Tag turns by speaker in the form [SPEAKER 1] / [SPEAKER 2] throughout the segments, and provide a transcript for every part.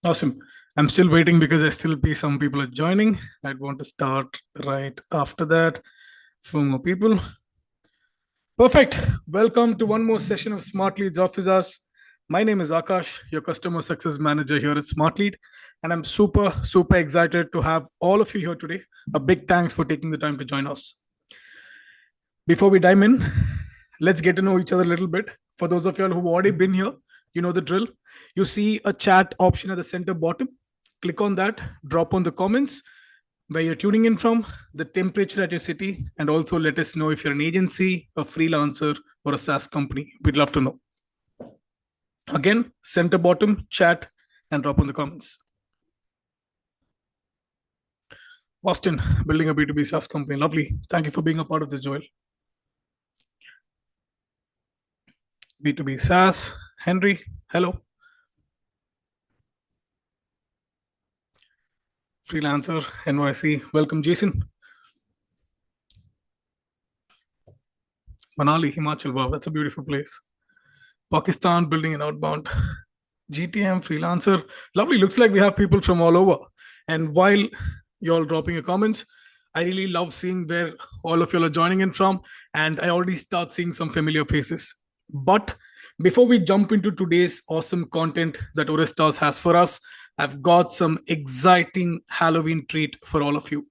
[SPEAKER 1] Awesome. I'm still waiting because I still see some people are joining. I'd want to start right after that. Few more people. Perfect. Welcome to one more session of Smartlead's Office Hours. My name is Akash, your customer success manager here at Smartlead, and I'm super excited to have all of you here today. A big thanks for taking the time to join us. Before we dive in, let's get to know each other a little bit. For those of y'all who've already been here, you know the drill. You see a chat option at the center bottom. Click on that, drop on the comments where you're tuning in from, the temperature at your city, and also let us know if you're an agency, a freelancer, or a SaaS company. We'd love to know. Again, center bottom, chat, and drop on the comments. Austin, building a B2B SaaS company. Lovely. Thank you for being a part of this, Joel. B2B SaaS. Henry, hello. Freelancer, NYC. Welcome, Jason. Manali, Himachal. Wow, that's a beautiful place. Pakistan, building an outbound. GTM, freelancer. Lovely. Looks like we have people from all over. And while you're all dropping your comments, I really love seeing where all of you are joining in from. And I already start seeing some familiar faces. But before we jump into today's awesome content that Orestas has for us, I've got some exciting Halloween treat for all of you.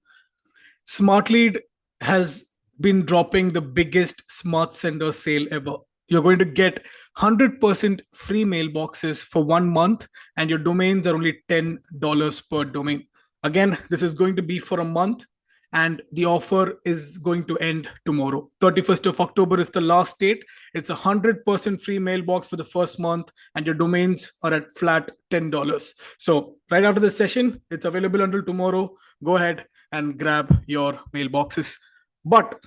[SPEAKER 1] Smartlead has been dropping the biggest smart sender sale ever. You're going to get 100% free mailboxes for 1 month, and your domains are only $10 per domain. Again, this is going to be for a month, and the offer is going to end tomorrow. 31st of October is the last date. It's 100% free mailbox for the first month, and your domains are at flat $10. So right after this session, it's available until tomorrow. Go ahead and grab your mailboxes. But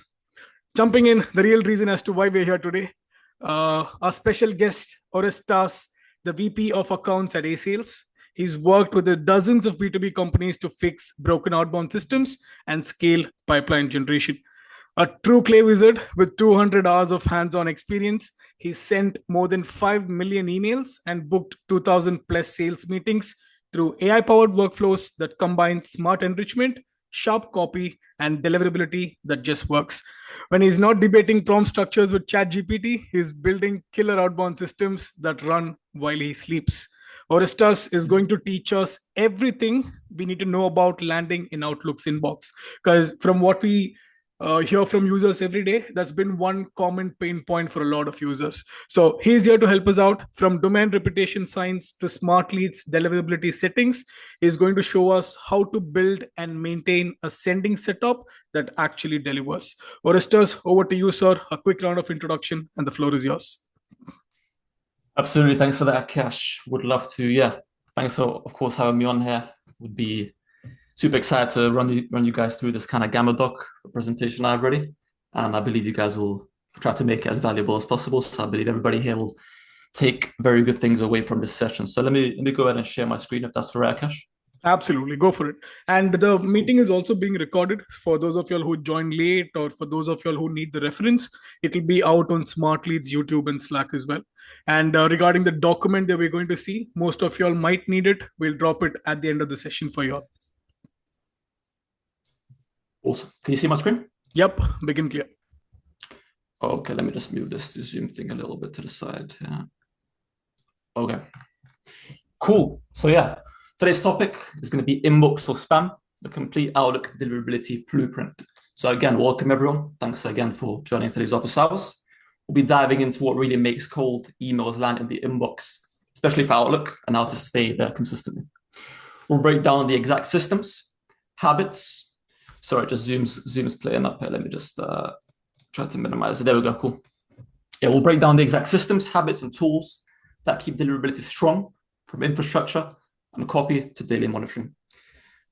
[SPEAKER 1] jumping in, the real reason as to why we're here today, our special guest, Orestas, the VP of Accounts at A-Sales. He's worked with the dozens of B2B companies to fix broken outbound systems and scale pipeline generation. A true clay wizard with 200 hours of hands-on experience, he sent more than 5 million emails and booked 2,000 plus sales meetings through AI-powered workflows that combine smart enrichment, sharp copy, and deliverability that just works. When he's not debating prompt structures with ChatGPT, he's building killer outbound systems that run while he sleeps. Orestas is going to teach us everything we need to know about landing in Outlook's inbox. Because from what we hear from users every day, that's been one common pain point for a lot of users. So he's here to help us out from domain reputation signs to Smartlead's deliverability settings. He's going to show us how to build and maintain a sending setup that actually delivers. Orestas, over to you, sir. A quick round of introduction, and the floor is yours.
[SPEAKER 2] Absolutely. Thanks for that, Cash. Would love to. Yeah. Thanks for, of course, having me on here. Would be super excited to run you guys through this kind of Gamma doc presentation I have ready. And I believe you guys will try to make it as valuable as possible. So I believe everybody here will take very good things away from this session. So let me go ahead and share my screen if that's all right, Cash.
[SPEAKER 1] Absolutely, go for it. And the meeting is also being recorded for those of y'all who joined late, or for those of y'all who need the reference. It will be out on Smartlead's YouTube and Slack as well. And regarding the document that we're going to see, most of y'all might need it. We'll drop it at the end of the session for y'all.
[SPEAKER 2] Awesome. Can you see my screen?
[SPEAKER 1] Yep, begin clear.
[SPEAKER 2] Okay, let me just move this Zoom thing a little bit to the side. Yeah. Okay. Cool. So yeah, today's topic is going to be inbox or spam, the complete Outlook deliverability blueprint. So again, welcome everyone. Thanks again for joining today's office hours. We'll be diving into what really makes cold emails land in the inbox, especially for Outlook, and how to stay there consistently. We'll break down the exact systems, habits. Sorry, just Zoom's playing up here. Let me just try to minimize it. There we go, cool. Yeah, we'll break down the exact systems, habits, and tools that keep deliverability strong, from infrastructure and copy to daily monitoring.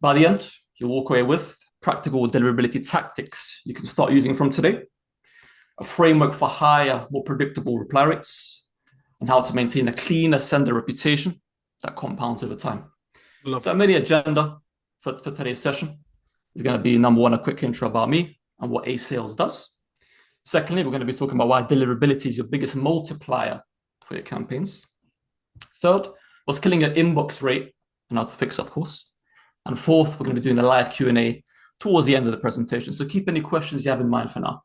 [SPEAKER 2] By the end, you'll walk away with practical deliverability tactics you can start using from today, a framework for higher, more predictable reply rates, and how to maintain a cleaner sender reputation that compounds over time. So, many agenda for today's session is going to be, number one, a quick intro about me and what A-Sales does. Secondly, we're going to be talking about why deliverability is your biggest multiplier for your campaigns. Third, what's killing your inbox rate and how to fix it, of course. And fourth, we're going to be doing a live Q&A towards the end of the presentation. So keep any questions you have in mind for now.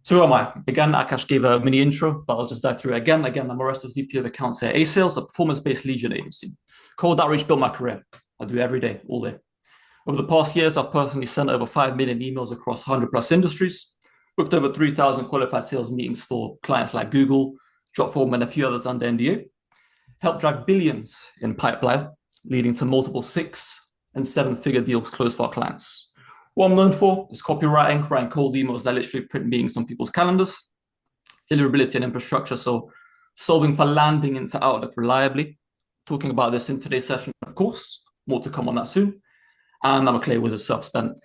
[SPEAKER 2] So who am I? Again, Akash gave a mini intro, but I'll just dive through it again. I'm Orestas, VP of Accounts here at A-Sales, a performance-based lead gen agency. Cold outreach built my career. I do every day, all day. Over the past years, I've personally sent over 5 million emails across 100 plus industries, booked over 3,000 qualified sales meetings for clients like Google, Dropform, and a few others under NDA, helped drive billions in pipeline, leading to multiple 6- and 7-figure deals closed for our clients. What I'm known for is copywriting, writing cold emails that literally print meetings on people's calendars, deliverability and infrastructure, so solving for landing into Outlook reliably. Talking about this in today's session, of course, more to come on that soon. And I'm a Clay wizard, so I've spent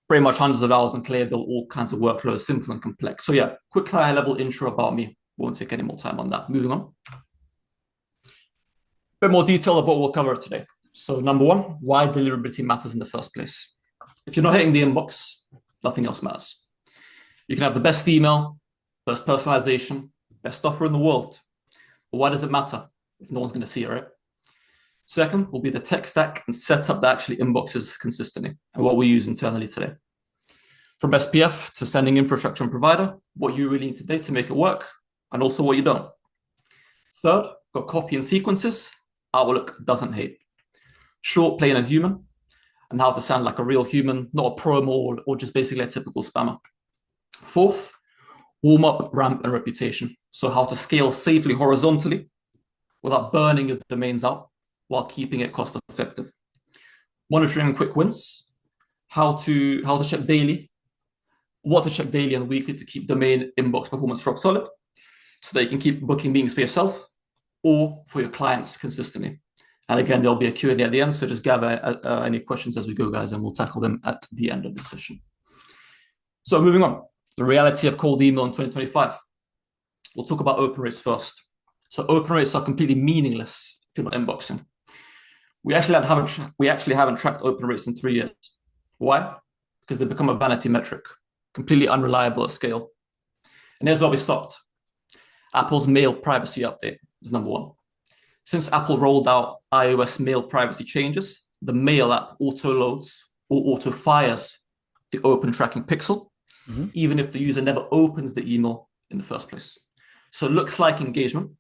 [SPEAKER 2] pretty much hundreds of hours on Clay, built all kinds of workflows, simple and complex. So yeah, quick high-level intro about me. Won't take any more time on that. Moving on. A bit more detail of what we'll cover today. So number one, why deliverability matters in the first place. If you're not hitting the inbox, nothing else matters. You can have the best email, best personalization, best offer in the world. But why does it matter if no one's going to see it, right? Second will be the tech stack and setup that actually inboxes consistently and what we use internally today. From SPF to sending infrastructure and provider, what you really need today to make it work, and also what you don't. Third, got copy and sequences Outlook doesn't hate. Short, plain, and human, and how to sound like a real human, not a promo or just basically a typical spammer. Fourth, warm up, ramp, and reputation. So how to scale safely horizontally without burning your domains out while keeping it cost effective. Monitoring and quick wins. How to check daily, what to check daily and weekly to keep domain inbox performance rock solid, so that you can keep booking meetings for yourself or for your clients consistently. And again, there'll be a Q&A at the end, so just gather any questions as we go, guys, and we'll tackle them at the end of the session. So moving on, the reality of cold email in 2025. We'll talk about open rates first. So open rates are completely meaningless if you're not inboxing. We actually haven't tracked open rates in 3 years. Why? Because they become a vanity metric, completely unreliable at scale. And here's where we stopped. Apple's mail privacy update is number one. Since Apple rolled out iOS mail privacy changes, the mail app auto-loads or auto-fires the open tracking pixel, even if the user never opens the email in the first place. So it looks like engagement,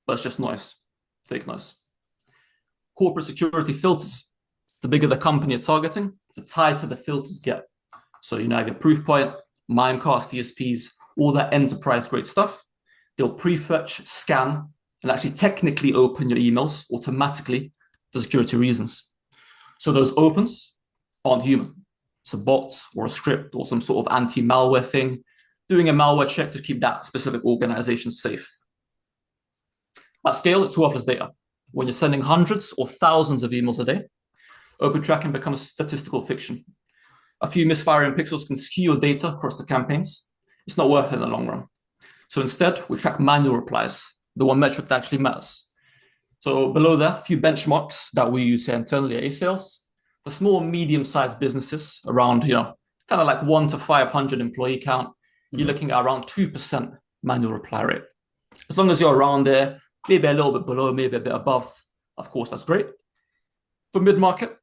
[SPEAKER 2] but it's just noise, fake noise. Corporate security filters. The bigger the company you're targeting, the tighter the filters get. So you have your Proofpoint, Mimecast, DSPs, all that enterprise-grade stuff. They'll prefetch, scan, and actually technically open your emails automatically for security reasons. So those opens aren't human. It's a bot or a script or some sort of anti-malware thing, doing a malware check to keep that specific organization safe. At scale, it's worthless data. When you're sending hundreds or thousands of emails a day, open tracking becomes statistical fiction. A few misfiring pixels can skew your data across the campaigns. It's not worth it in the long run. So instead, we track manual replies, the one metric that actually matters. So below that, a few benchmarks that we use here internally at A-Sales. For small and medium-sized businesses, around, kind of like 1 to 500 employee count, you're looking at around 2% manual reply rate. As long as you're around there, maybe a little bit below, maybe a bit above, of course, that's great. For mid-market,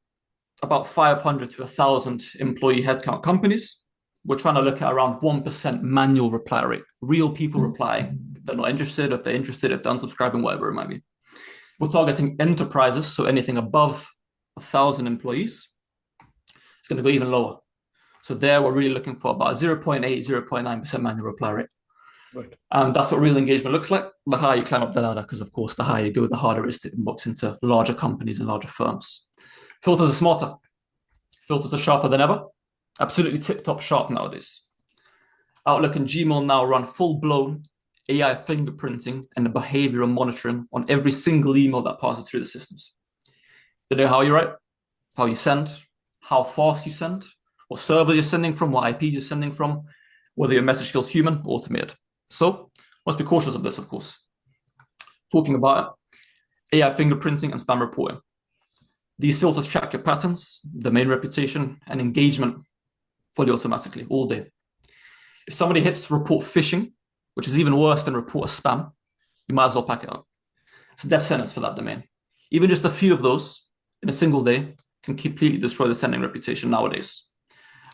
[SPEAKER 2] about 500 to 1,000 employee headcount companies, we're trying to look at around 1% manual reply rate, real people replying. If they're not interested, if they're interested, if they're unsubscribing, whatever it might be. We're targeting enterprises, so anything above 1,000 employees, it's going to go even lower. So there, we're really looking for about 0.8, 0.9% manual reply rate. Right. And that's what real engagement looks like. The higher you climb up the ladder, because of course, the higher you go, the harder it is to inbox into larger companies and larger firms. Filters are smarter. Filters are sharper than ever. Absolutely tip-top sharp nowadays. Outlook and Gmail now run full-blown AI fingerprinting and the behavioral monitoring on every single email that passes through the systems. They know how you write, how you send, how fast you send, what server you're sending from, what IP you're sending from, whether your message feels human or automated. So, must be cautious of this, of course. Talking about it, AI fingerprinting and spam reporting. These filters track your patterns, domain reputation, and engagement fully automatically all day. If somebody hits report phishing, which is even worse than report a spam, you might as well pack it up. It's a death sentence for that domain. Even just a few of those in a single day can completely destroy the sending reputation nowadays.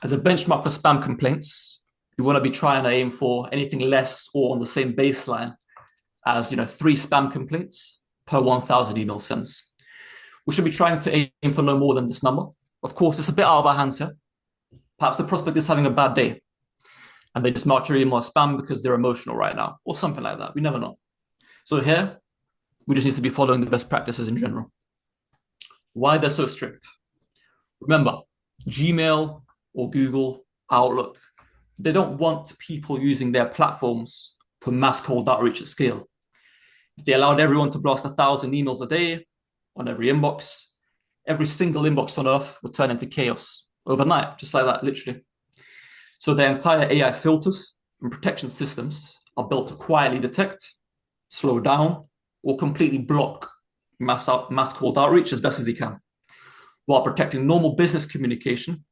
[SPEAKER 2] As a benchmark for spam complaints, you want to be trying to aim for anything less or on the same baseline as 3 spam complaints per 1,000 email sends. We should be trying to aim for no more than this number. Of course, it's a bit out of our hands here. Perhaps the prospect is having a bad day and they just mark your email as spam because they're emotional right now or something like that. We never know. So here, we just need to be following the best practices in general. Why they're so strict? Remember, Gmail or Google, Outlook, they don't want people using their platforms for mass cold outreach at scale. If they allowed everyone to blast 1,000 emails a day on every inbox, every single inbox on Earth would turn into chaos overnight, just like that, literally. So their entire AI filters and protection systems are built to quietly detect, slow down, or completely block mass cold outreach as best as they can, while protecting normal business communication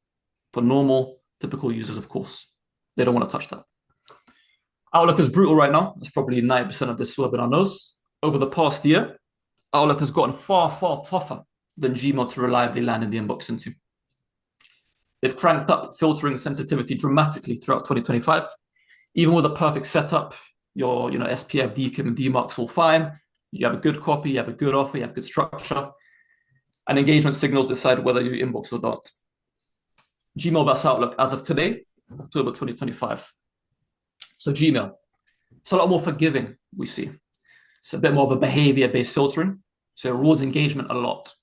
[SPEAKER 2] for normal, typical users, of course. They don't want to touch that. Outlook is brutal right now. That's probably 90% of this webinar knows. Over the past year, Outlook has gotten far, far tougher than Gmail to reliably land in the inbox into. They've cranked up filtering sensitivity dramatically throughout 2025. Even with a perfect setup, your SPF, DKIM, and DMARC's all fine. You have a good copy, you have a good offer, you have good structure, and engagement signals decide whether you inbox or not. Gmail versus Outlook as of today, October 2025. So Gmail, it's a lot more forgiving, we see. It's a bit more of a behavior-based filtering, so it rewards engagement a lot.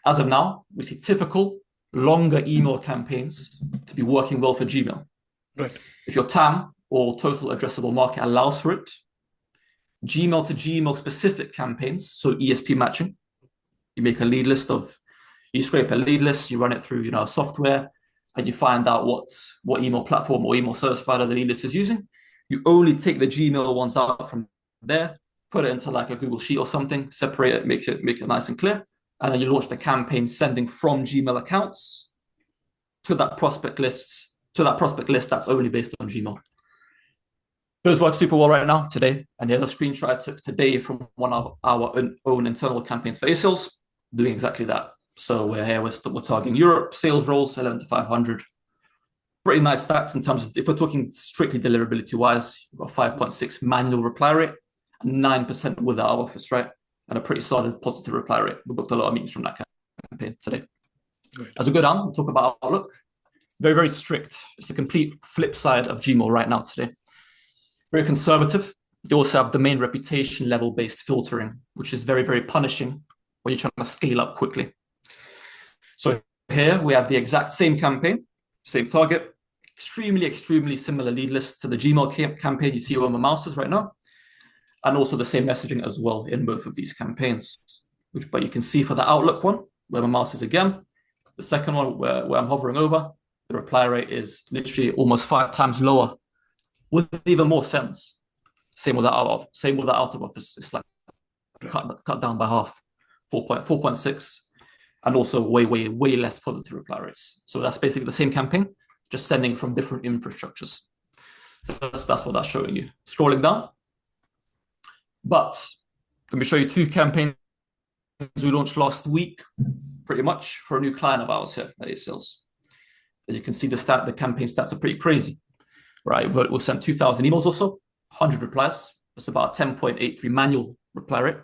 [SPEAKER 2] As of now, we see typical, longer email campaigns to be working well for Gmail.
[SPEAKER 1] Right.
[SPEAKER 2] If your TAM, or total addressable market, allows for it, Gmail to Gmail specific campaigns, so ESP matching, you make a lead list you scrape a lead list, you run it through software, and you find out what email platform or email service provider the lead list is using. You only take the Gmail ones out from there, put it into like a Google Sheet or something, separate it, make it nice and clear, and then you launch the campaign sending from Gmail accounts to that prospect list that's only based on Gmail. Those work super well right now today, and here's a screenshot I took today from one of our own internal campaigns for A-Sales, doing exactly that. So we're targeting Europe, sales roles, 11 to 500. Pretty nice stats in terms of, if we're talking strictly deliverability-wise, we've got 5.6 manual reply rate, and 9% with our office, right? And a pretty solid positive reply rate. We booked a lot of meetings from that campaign today. Right. As we go down, we'll talk about Outlook. Very, very strict. It's the complete flip side of Gmail right now today. Very conservative. They also have domain reputation level-based filtering, which is very, very punishing when you're trying to scale up quickly. So here we have the exact same campaign, same target, extremely, extremely similar lead list to the Gmail campaign you see where my mouse is right now, and also the same messaging as well in both of these campaigns. But you can see for the Outlook one, where my mouse is again, the second one where I'm hovering over, the reply rate is literally almost 5 times lower, with even more sends. Same with the out of office. It's like cut down by half, 4.6, and also way, way, way less positive reply rates. So that's basically the same campaign, just sending from different infrastructures. So that's what that's showing you. Scrolling down. But let me show you 2 campaigns we launched last week, pretty much, for a new client of ours here at A-Sales. As you can see, the campaign stats are pretty crazy, right? We'll send 2,000 emails or so, 100 replies. That's about 10.83 manual reply rate,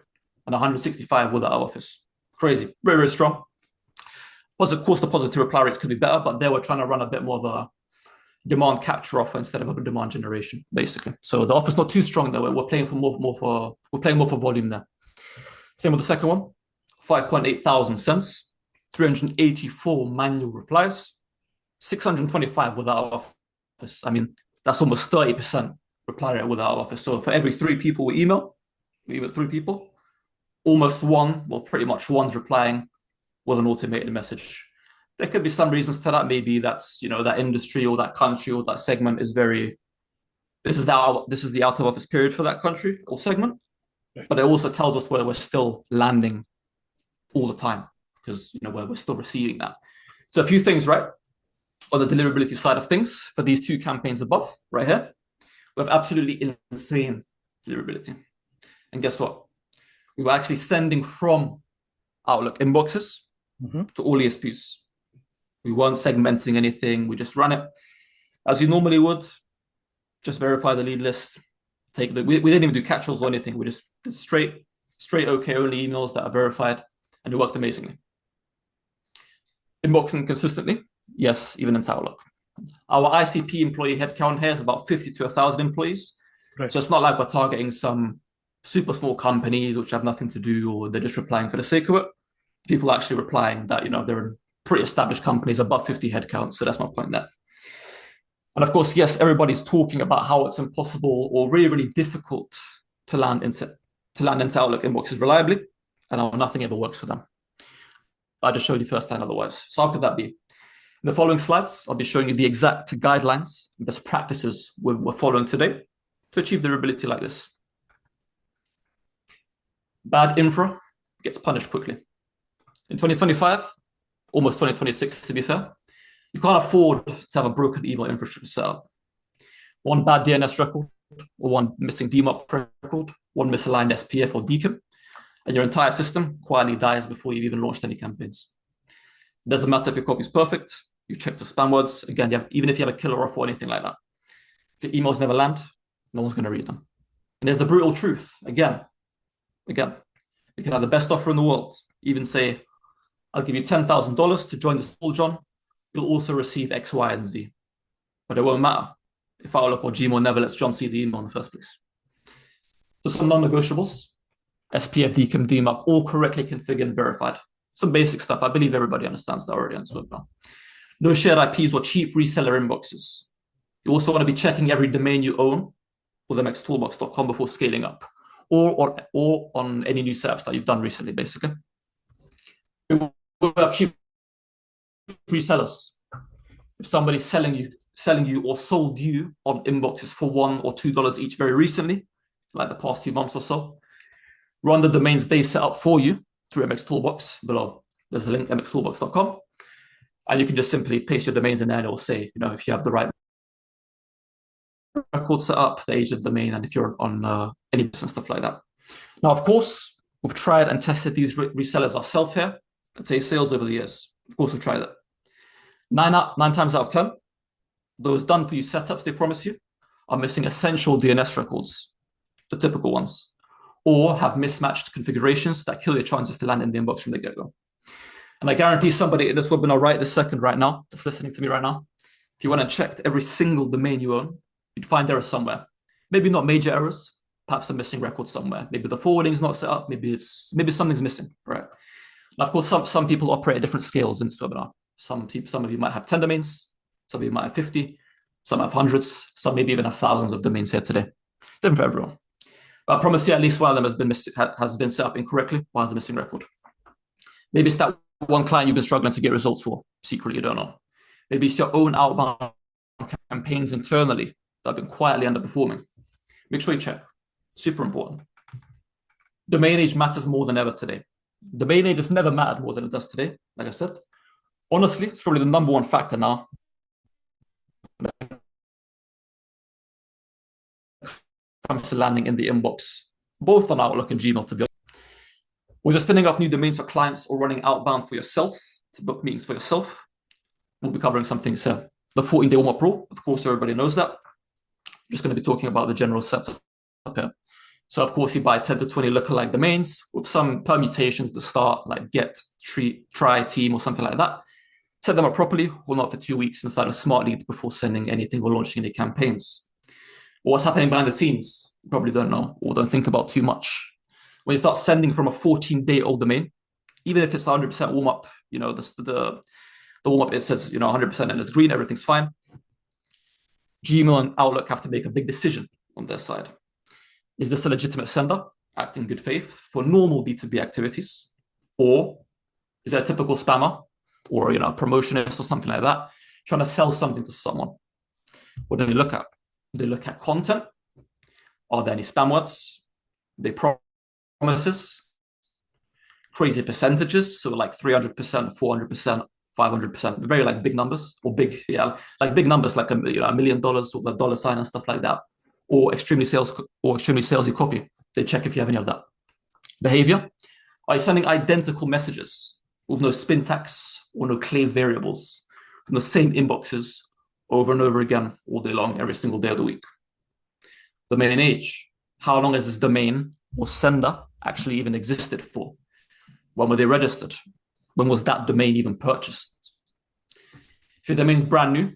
[SPEAKER 2] and 165 with our office. Crazy, very, very strong. Of course, the positive reply rates could be better, but they were trying to run a bit more of a demand capture offer instead of a demand generation, basically. So the offer's not too strong though. We're playing more for volume there. Same with the second one, 5.8 thousand sends, 384 manual replies, 625 with our office. I mean, that's almost 30% reply rate with our office. So for every 3 people we email 3 people, almost pretty much one's replying with an automated message. There could be some reasons to that. Maybe that's, that industry or that country or that segment is this is the out of office period for that country or segment. Right. But it also tells us where we're still landing all the time because, where we're still receiving that. So a few things, right? On the deliverability side of things for these 2 campaigns above, right here, we have absolutely insane deliverability. And guess what? We were actually sending from Outlook inboxes to all ESPs. We weren't segmenting anything. We just ran it as you normally would. Just verify the lead list. We didn't even do catch-alls or anything. We just did straight OK only emails that are verified, and it worked amazingly. Inboxing consistently, yes, even in Outlook. Our ICP employee headcount here is about 50 to 1,000 employees. Right. So it's not like we're targeting some super small companies which have nothing to do, or they're just replying for the sake of it. People are actually replying that, they're in pretty established companies above 50 headcount. So that's my point there. And of course, yes, everybody's talking about how it's impossible or really, really difficult to land into Outlook inboxes reliably, and how nothing ever works for them. I just showed you firsthand otherwise. So how could that be? In the following slides, I'll be showing you the exact guidelines and best practices we're following today to achieve deliverability like this. Bad infra gets punished quickly. In 2025, almost 2026 to be fair, you can't afford to have a broken email infrastructure set up. One bad DNS record, or one missing DMARC record, one misaligned SPF or DKIM, and your entire system quietly dies before you've even launched any campaigns. It doesn't matter if your copy is perfect, you check the spam words. Again, even if you have a killer offer or anything like that, if your emails never land, no one's going to read them. And there's the brutal truth. Again, you can have the best offer in the world, even say, I'll give you $10,000 to join the school, John. You'll also receive X, Y, and Z. But it won't matter if Outlook or Gmail never lets John see the email in the first place. So some non-negotiables: SPF, DKIM, DMARC, all correctly configured and verified. Some basic stuff. I believe everybody understands that already on this webinar. No shared IPs or cheap reseller inboxes. You also want to be checking every domain you own with mxtoolbox.com before scaling up, or on any new setups that you've done recently, basically. We have cheap resellers. If somebody's selling you or sold you on inboxes for $1 or $2 each very recently, like the past few months or so, run the domains they set up for you through MX Toolbox below. There's a link, mxtoolbox.com, and you can just simply paste your domains in there, and it will say, if you have the right record set up, the age of the domain, and if you're on any business, stuff like that. Now, of course, we've tried and tested these resellers ourselves here at sales over the years. Of course, we've tried it. 9 times out of 10, those done for you setups they promise you are missing essential DNS records, the typical ones, or have mismatched configurations that kill your chances to land in the inbox from the get-go. And I guarantee somebody in this webinar right this second, right now, that's listening to me right now, if you went and checked every single domain you own, you'd find errors somewhere. Maybe not major errors, perhaps a missing record somewhere. Maybe the forwarding is not set up. Maybe something's missing, right? Now, of course, some people operate at different scales in this webinar. Some of you might have 10 domains, some of you might have 50, some have hundreds, some maybe even have thousands of domains here today. Different for everyone. But I promise you, at least one of them has been set up incorrectly, one has a missing record. Maybe it's that one client you've been struggling to get results for, secretly, you don't know. Maybe it's your own outbound campaigns internally that have been quietly underperforming. Make sure you check. Super important. Domain age matters more than ever today. Domain age has never mattered more than it does today, like I said. Honestly, it's probably the number one factor now. When it comes to landing in the inbox, both on Outlook and Gmail, to be honest. When you're spinning up new domains for clients or running outbound for yourself, to book meetings for yourself, we'll be covering some things here. The 14-day warm-up rule, of course, everybody knows that. I'm just going to be talking about the general setup here. So, of course, you buy 10 to 20 lookalike domains with some permutations to start, like get, try, team, or something like that. Set them up properly, hold on for 2 weeks inside a Smartlead before sending anything or launching any campaigns. But what's happening behind the scenes, you probably don't know or don't think about too much. When you start sending from a 14-day-old domain, even if it's 100% warm-up, the warm-up, it says 100% and it's green, everything's fine. Gmail and Outlook have to make a big decision on their side. Is this a legitimate sender acting in good faith for normal B2B activities? Or is it a typical spammer or a promotionist or something like that, trying to sell something to someone? What do they look at? They look at content. Are there any spam words? They promises, crazy percentages, so like 300%, 400%, 500%, very like big numbers, or big numbers like $1 million with a dollar sign and stuff like that, or extremely salesy copy. They check if you have any of that behavior. Are you sending identical messages with no spin tags or no claim variables from the same inboxes over and over again all day long, every single day of the week? Domain age. How long has this domain or sender actually even existed for? When were they registered? When was that domain even purchased? If your domain's brand new,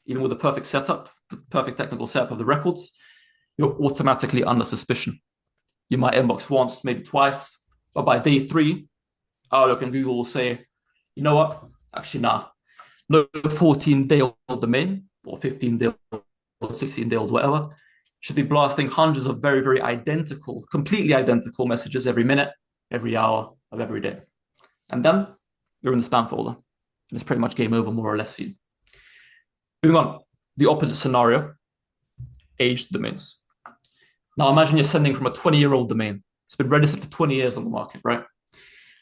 [SPEAKER 2] even with the perfect setup, the perfect technical setup of the records, you're automatically under suspicion. You might inbox once, maybe twice, but by day 3, Outlook and Google will say, you know what? Actually, nah. No 14-day-old domain or 15-day-old or 16-day-old, whatever, should be blasting hundreds of very, very identical, completely identical messages every minute, every hour of every day. And then you're in the spam folder. And it's pretty much game over, more or less, for you. Moving on, the opposite scenario, aged domains. Now imagine you're sending from a 20-year-old domain. It's been registered for 20 years on the market, right?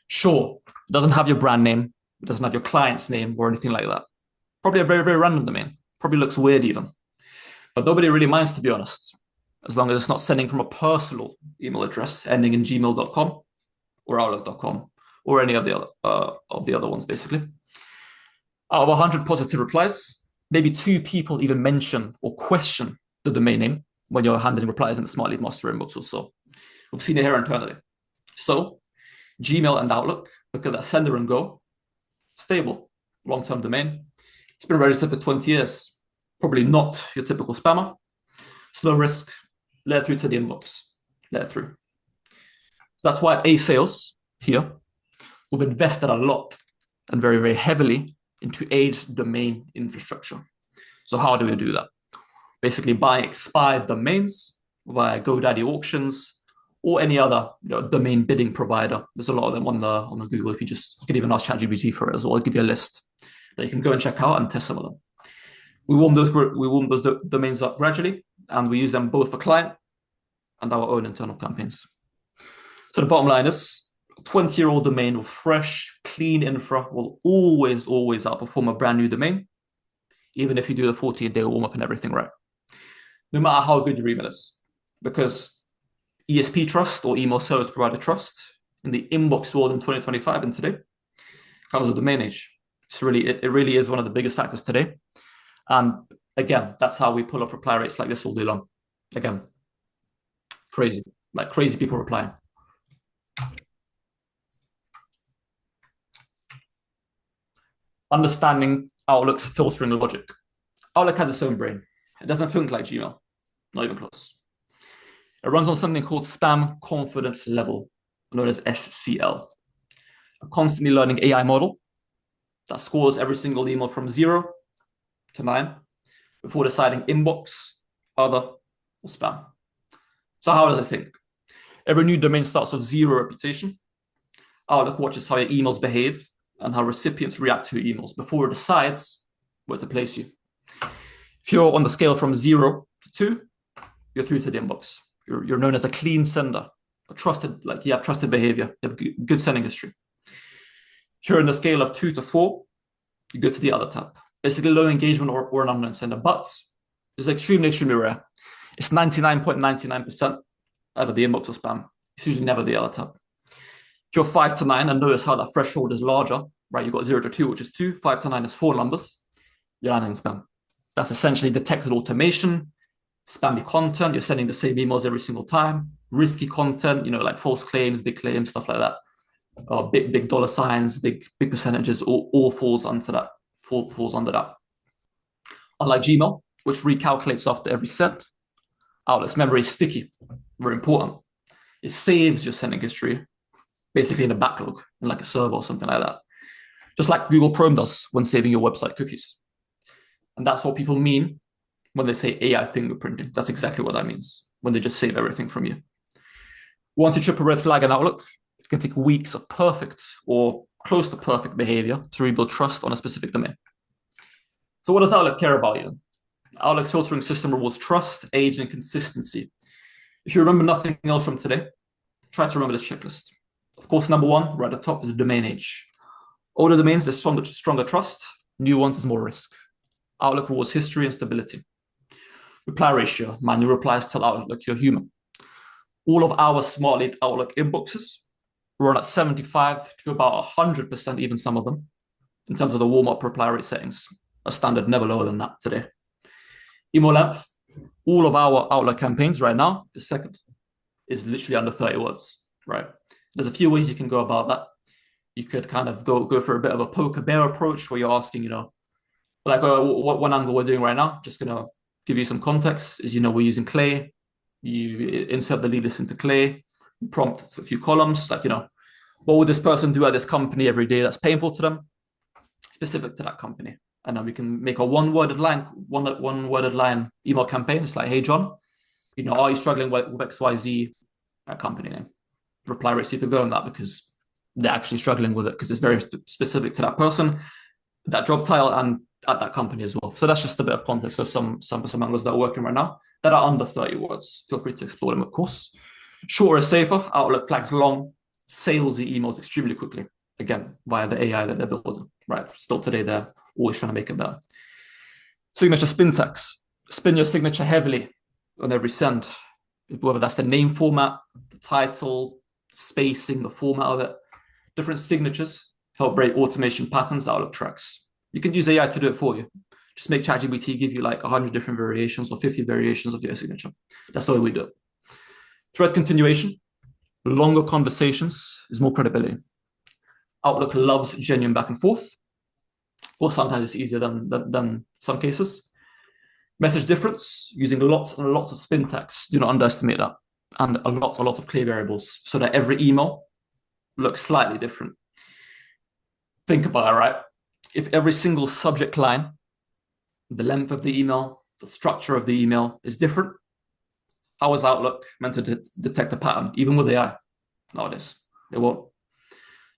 [SPEAKER 2] Sure, it doesn't have your brand name. It doesn't have your client's name or anything like that. Probably a very, very random domain. Probably looks weird even. But nobody really minds, to be honest, as long as it's not sending from a personal email address ending in gmail.com or outlook.com or any of the other ones, basically. Out of 100 positive replies, maybe 2 people even mention or question the domain name when you're handling replies in the Smartlead master inbox or so. We've seen it here internally. So Gmail and Outlook look at that sender and go, stable, long-term domain. It's been registered for 20 years. Probably not your typical spammer. Slow risk, let it through to the inbox, let it through. So that's why at A-Sales here, we've invested a lot and very, very heavily into aged domain infrastructure. So how do we do that? Basically buying expired domains via GoDaddy auctions or any other domain bidding provider. There's a lot of them on the Google. If you can even ask ChatGPT for it as well. I'll give you a list that you can go and check out and test some of them. We warm those domains up gradually, and we use them both for client and our own internal campaigns. So the bottom line is, a 20-year-old domain with fresh, clean infra will always outperform a brand new domain, even if you do the 14-day warm-up and everything right. No matter how good your email is, because ESP trust or email service provider trust in the inbox world in 2025 and today comes with domain age. It really is one of the biggest factors today. And again, that's how we pull off reply rates like this all day long. Again, crazy people replying. Understanding Outlook's filtering logic. Outlook has its own brain. It doesn't think like Gmail, not even close. It runs on something called Spam Confidence Level, known as SCL, a constantly learning AI model that scores every single email from 0 to 9 before deciding inbox, other, or spam. So how does it think? Every new domain starts with 0 reputation. Outlook watches how your emails behave and how recipients react to your emails before it decides where to place you. If you're on the scale from 0 to 2, you're through to the inbox. You're known as a clean sender, you have trusted behavior, you have good sending history. If you're on the scale of 2 to 4, you go to the other tab. Basically low engagement or an unknown sender, but it's extremely, extremely rare. It's 99.99% either the inbox or spam. It's usually never the other tab. If you're 5 to 9, and notice how that threshold is larger, right? You've got 0 to 2, which is 2, 5 to 9 is 4 numbers, you're landing in spam. That's essentially detected automation, spammy content, you're sending the same emails every single time, risky content, like false claims, big claims, stuff like that. Big dollar signs, big percentages, all falls under that. Falls under that. Unlike Gmail, which recalculates after every send, Outlook's memory is sticky, very important. It saves your sending history, basically in a backlog, in like a server or something like that. Just like Google Chrome does when saving your website cookies. And that's what people mean when they say AI fingerprinting. That's exactly what that means, when they just save everything from you. Once you trip a red flag in Outlook, it can take weeks of perfect or close to perfect behavior to rebuild trust on a specific domain. So what does Outlook care about you? Outlook's filtering system rewards trust, age, and consistency. If you remember nothing else from today, try to remember this checklist. Of course, number 1, right at the top, is the domain age. Older domains, there's stronger trust. New ones is more risk. Outlook rewards history and stability. Reply ratio, manual replies tell Outlook you're human. All of our Smartlead Outlook inboxes We're on at 75 to about 100%, even some of them, in terms of the warm-up reply rate settings. A standard, never lower than that today. Email length, all of our Outlook campaigns right now, the second, is literally under 30 words, right? There's a few ways you can go about that. You could kind of go for a bit of a poker bear approach where you're asking, like what one angle we're doing right now, just gonna give you some context, is, we're using Clay. You insert the lead list into Clay, prompt a few columns, like, what would this person do at this company every day that's painful to them, specific to that company. And then we can make a one-worded line email campaign. It's like, hey, John, are you struggling with XYZ company name? Reply rate super good on that because they're actually struggling with it because it's very specific to that person, that job title, and at that company as well. So that's just a bit of context of some angles that are working right now that are under 30 words. Feel free to explore them, of course. Shorter is safer. Outlook flags long, salesy emails extremely quickly. Again, via the AI that they're building, right? Still today, they're always trying to make it better. Signature spin tags. Spin your signature heavily on every send, whether that's the name format, the title, spacing, the format of it. Different signatures help break automation patterns Outlook tracks. You can use AI to do it for you. Just make ChatGPT give you like 100 different variations or 50 variations of your signature. That's the way we do it. Thread continuation. Longer conversations is more credibility. Outlook loves genuine back and forth. Of course, sometimes it's easier than some cases. Message difference, using lots and lots of spin tags. Do not underestimate that. And a lot of clear variables so that every email looks slightly different. Think about it, right? If every single subject line, the length of the email, the structure of the email is different, how is Outlook meant to detect a pattern, even with AI nowadays? It won't.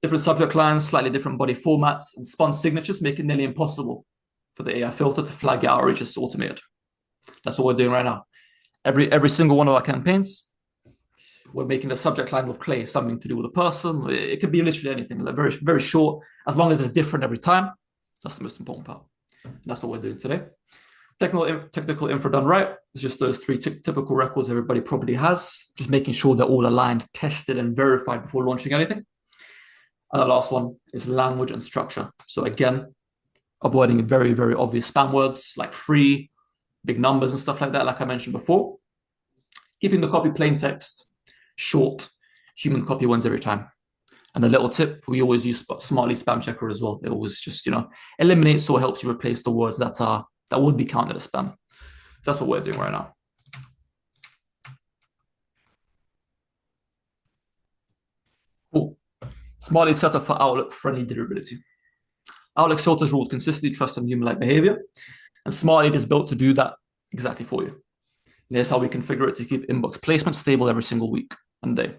[SPEAKER 2] Different subject lines, slightly different body formats, and spun signatures make it nearly impossible for the AI filter to flag your outreach as automated. That's what we're doing right now. Every single one of our campaigns, we're making the subject line with Clay, something to do with a person. It could be literally anything, like very, very short, as long as it's different every time. That's the most important part. And that's what we're doing today. Technical info done right is just those three typical records everybody probably has, just making sure they're all aligned, tested, and verified before launching anything. And the last one is language and structure. So again, avoiding very, very obvious spam words like free, big numbers and stuff like that, like I mentioned before. Keeping the copy plain text, short, human copy wins every time. And a little tip, we always use Smartlead spam checker as well. It always just, eliminates or helps you replace the words that would be counted as spam. That's what we're doing right now. Cool. Smartlead set up for Outlook friendly deliverability. Outlook filters rule consistency, trust, and human-like behavior. And Smartlead is built to do that exactly for you. And here's how we configure it to keep inbox placement stable every single week and day.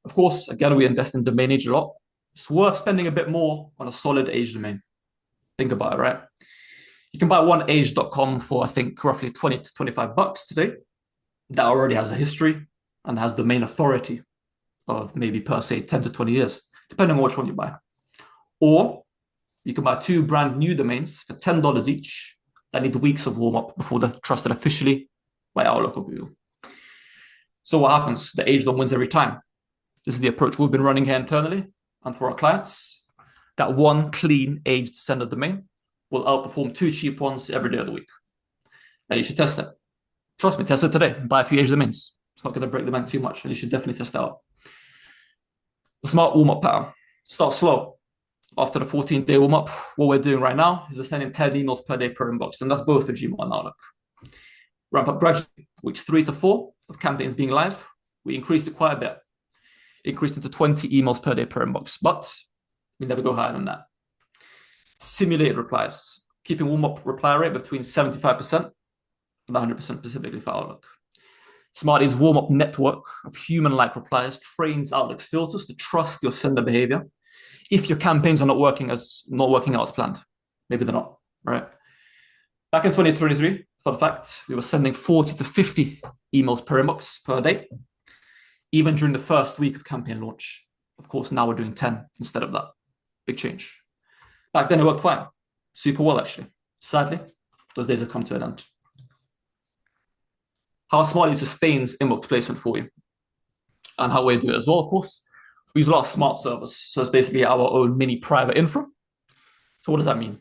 [SPEAKER 2] Of course, again, we invest in domain age a lot. It's worth spending a bit more on a solid age domain. Think about it, right? You can buy one age.com for, I think, roughly 20 to 25 bucks today. That already has a history and has domain authority of maybe per se 10 to 20 years, depending on which one you buy. Or you can buy two brand new domains for $10 each that need weeks of warm-up before they're trusted officially by Outlook or Google. So what happens? The age one wins every time. This is the approach we've been running here internally and for our clients. That one clean aged sender domain will outperform two cheap ones every day of the week. And you should test it. Trust me, test it today. Buy a few aged domains. It's not going to break the bank too much, and you should definitely test it out. The smart warm-up pattern. Start slow. After the 14-day warm-up, what we're doing right now is we're sending 10 emails per day per inbox, and that's both for Gmail and Outlook. Ramp up gradually. Weeks 3 to 4 of campaigns being live, we increased it quite a bit. Increased into 20 emails per day per inbox, but we never go higher than that. Simulated replies, keeping warm-up reply rate between 75% and 100% specifically for Outlook. Smartlead's warm-up network of human-like replies trains Outlook's filters to trust your sender behavior. If your campaigns are not working out as planned, maybe they're not, right? Back in 2023, fun fact, we were sending 40 to 50 emails per inbox per day, even during the first week of campaign launch. Of course, now we're doing 10 instead of that. Big change. Back then it worked fine. Super well, actually. Sadly, those days have come to an end. How Smartlead sustains inbox placement for you, and how we do it as well, of course. We use a lot of smart servers. So it's basically our own mini private infra. So what does that mean?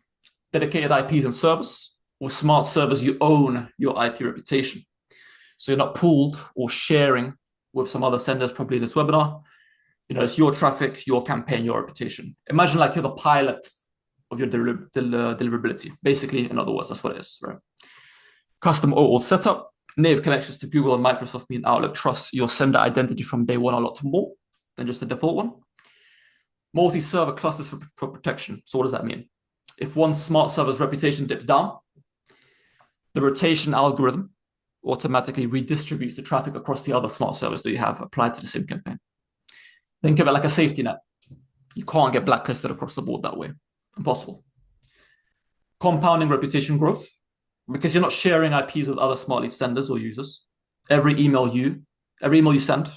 [SPEAKER 2] Dedicated IPs and servers. With smart servers, you own your IP reputation. So you're not pooled or sharing with some other senders, probably in this webinar. It's your traffic, your campaign, your reputation. Imagine like you're the pilot of your deliverability. Basically, in other words, that's what it is, right? Custom OAuth setup. Native connections to Google and Microsoft mean Outlook trusts your sender identity from day one a lot more than just the default one. Multi-server clusters for protection. So what does that mean? If one smart server's reputation dips down, the rotation algorithm automatically redistributes the traffic across the other smart servers that you have applied to the same campaign. Think of it like a safety net. You can't get blacklisted across the board that way. Impossible. Compounding reputation growth. Because you're not sharing IPs with other Smartlead senders or users. Every email you send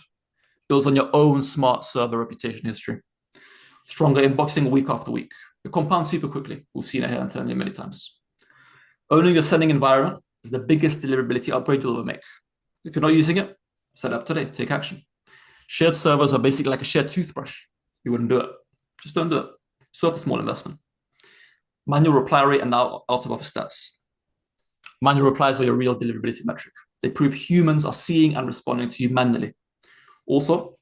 [SPEAKER 2] builds on your own smart server reputation history. Stronger inboxing week after week. It compounds super quickly. We've seen it here and telling you many times. Owning your sending environment is the biggest deliverability upgrade you'll ever make. If you're not using it, set up today, take action. Shared servers are basically like a shared toothbrush. You wouldn't do it. Just don't do it. It's worth a small investment. Manual reply rate and now out-of-office stats. Manual replies are your real deliverability metric. They prove humans are seeing and responding to you manually. Also,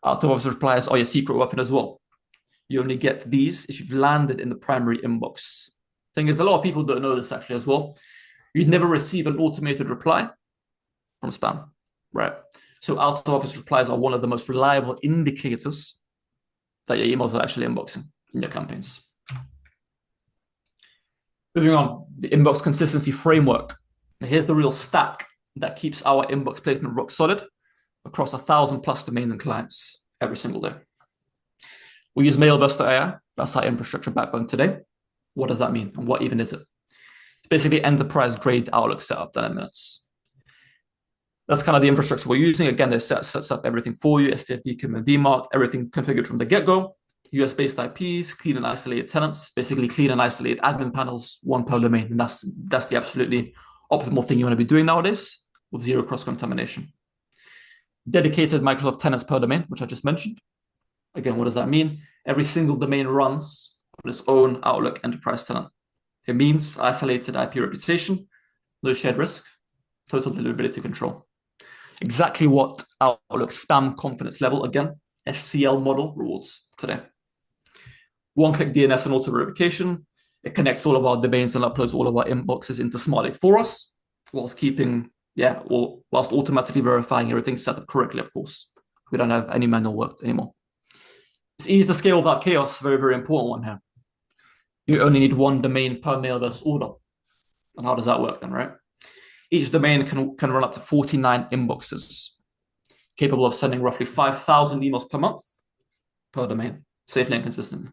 [SPEAKER 2] out-of-office replies are your secret weapon as well. You only get these if you've landed in the primary inbox. Thing is, a lot of people don't know this actually as well. You'd never receive an automated reply from spam, right? So out-of-office replies are one of the most reliable indicators that your emails are actually inboxing in your campaigns. Moving on, the inbox consistency framework. Here's the real stack that keeps our inbox placement rock solid across 1,000+ domains and clients every single day. We use Mailverse.ai. That's our infrastructure backbone today. What does that mean? And what even is it? It's basically enterprise-grade Outlook setup done in minutes. That's kind of the infrastructure we're using. Again, it sets up everything for you, SPF, DKIM, and DMARC, everything configured from the get-go. US-based IPs, clean and isolated tenants, basically clean and isolated admin panels, one per domain. And that's the absolutely optimal thing you want to be doing nowadays with zero cross-contamination. Dedicated Microsoft tenants per domain, which I just mentioned. Again, what does that mean? Every single domain runs on its own Outlook enterprise tenant. It means isolated IP reputation, no shared risk, total deliverability control. Exactly what Outlook spam confidence level, again, SCL model rewards today. One-click DNS and auto verification. It connects all of our domains and uploads all of our inboxes into Smartlead for us, whilst automatically verifying everything set up correctly, of course. We don't have any manual work anymore. It's easy to scale without chaos, very, very important one here. You only need one domain per Mailverse order. And how does that work then, right? Each domain can run up to 49 inboxes, capable of sending roughly 5,000 emails per month per domain, safely and consistently.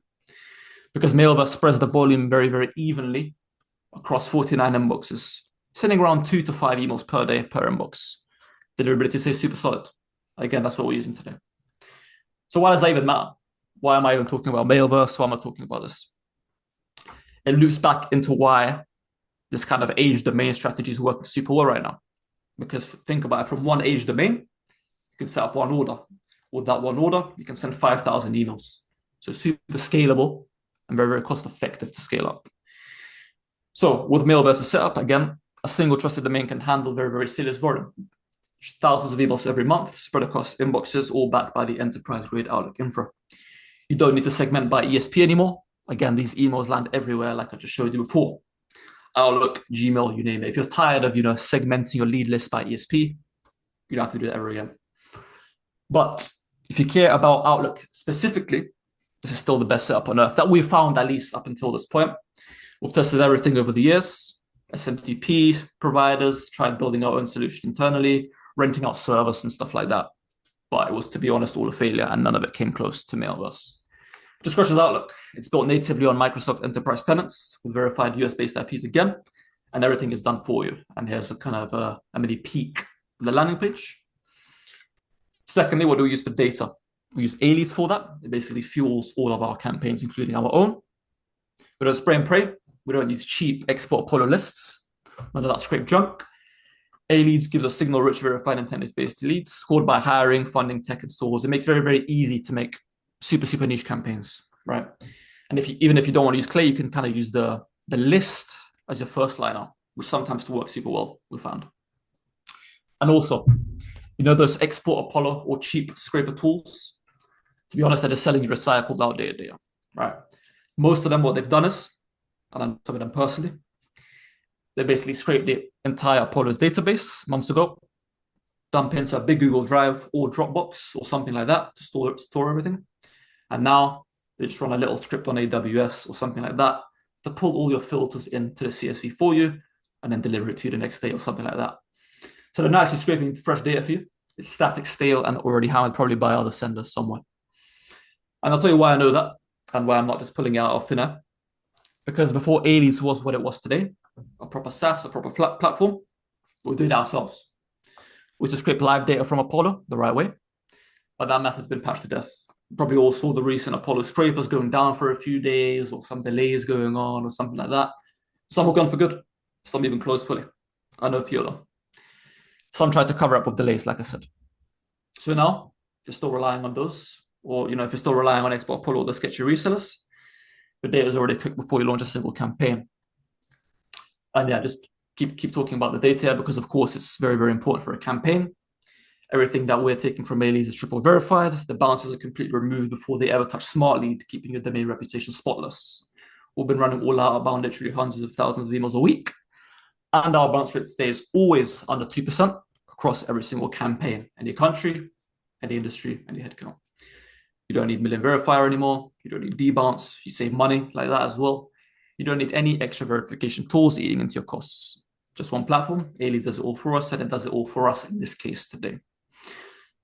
[SPEAKER 2] Because Mailverse spreads the volume very, very evenly across 49 inboxes, sending around 2 to 5 emails per day per inbox. Deliverability stays super solid. Again, that's what we're using today. So why does that even matter? Why am I even talking about Mailverse? Why am I talking about this? It loops back into why this kind of age domain strategy is working super well right now. Because think about it, from one age domain, you can set up one order. With that one order, you can send 5,000 emails. So super scalable and very, very cost effective to scale up. So with Mailverse's setup, again, a single trusted domain can handle very, very serious volume. Thousands of emails every month spread across inboxes, all backed by the enterprise-grade Outlook infra. You don't need to segment by ESP anymore. Again, these emails land everywhere, like I just showed you before. Outlook, Gmail, you name it. If you're tired of segmenting your lead list by ESP, you don't have to do that ever again. But if you care about Outlook specifically, this is still the best setup on earth that we've found, at least up until this point. We've tested everything over the years. SMTP providers, tried building our own solution internally, renting out servers and stuff like that. But it was, to be honest, all a failure, and none of it came close to Mailverse. Just crushes Outlook. It's built natively on Microsoft enterprise tenants with verified US-based IPs again, and everything is done for you. And here's a kind of a mini peek of the landing page. Secondly, what do we use for data? We use A-leads for that. It basically fuels all of our campaigns, including our own. We don't spray and pray. We don't use cheap export Polo lists. None of that scrape junk. A-leads gives us signal-rich verified intent-based leads scored by hiring, funding, tech, and stores. It makes it very, very easy to make super niche campaigns, right? And even if you don't want to use Clay, you can kind of use the list as your first liner, which sometimes works super well, we found. And also, those export Apollo or cheap scraper tools, to be honest, they're just selling you recycled outdated data, right? Most of them, what they've done is, and I know some of them personally, they basically scraped the entire Apollo's database months ago, dump into a big Google Drive or Dropbox or something like that to store everything. And now they just run a little script on AWS or something like that to pull all your filters into the CSV for you and then deliver it to you the next day or something like that. So they're not actually scraping fresh data for you. It's static, stale, and already handled probably by other senders somewhere. And I'll tell you why I know that and why I'm not just pulling it out of thin air. Because before Aries was what it was today, a proper SaaS, a proper platform, we do it ourselves. We just scrape live data from Apollo the right way, but that method's been patched to death. You probably all saw the recent Apollo scrapers going down for a few days or some delays going on or something like that. Some were gone for good, some even closed fully. I know a few of them. Some tried to cover up with delays, like I said. So now, if you're still relying on those, or if you're still relying on Export Apollo or the sketchy resellers, the data is already cooked before you launch a single campaign. And yeah, just keep talking about the data here because, of course, it's very, very important for a campaign. Everything that we're taking from Mailys is triple verified. The bounces are completely removed before they ever touch Smartlead, keeping your domain reputation spotless. We've been running all outbound, literally hundreds of thousands of emails a week. And our bounce rate stays always under 2% across every single campaign, any country, any industry, any headcount. You don't need million verifier anymore. You don't need debounce. You save money like that as well. You don't need any extra verification tools eating into your costs. Just one platform. Ailey does it all for us, and it does it all for us in this case today.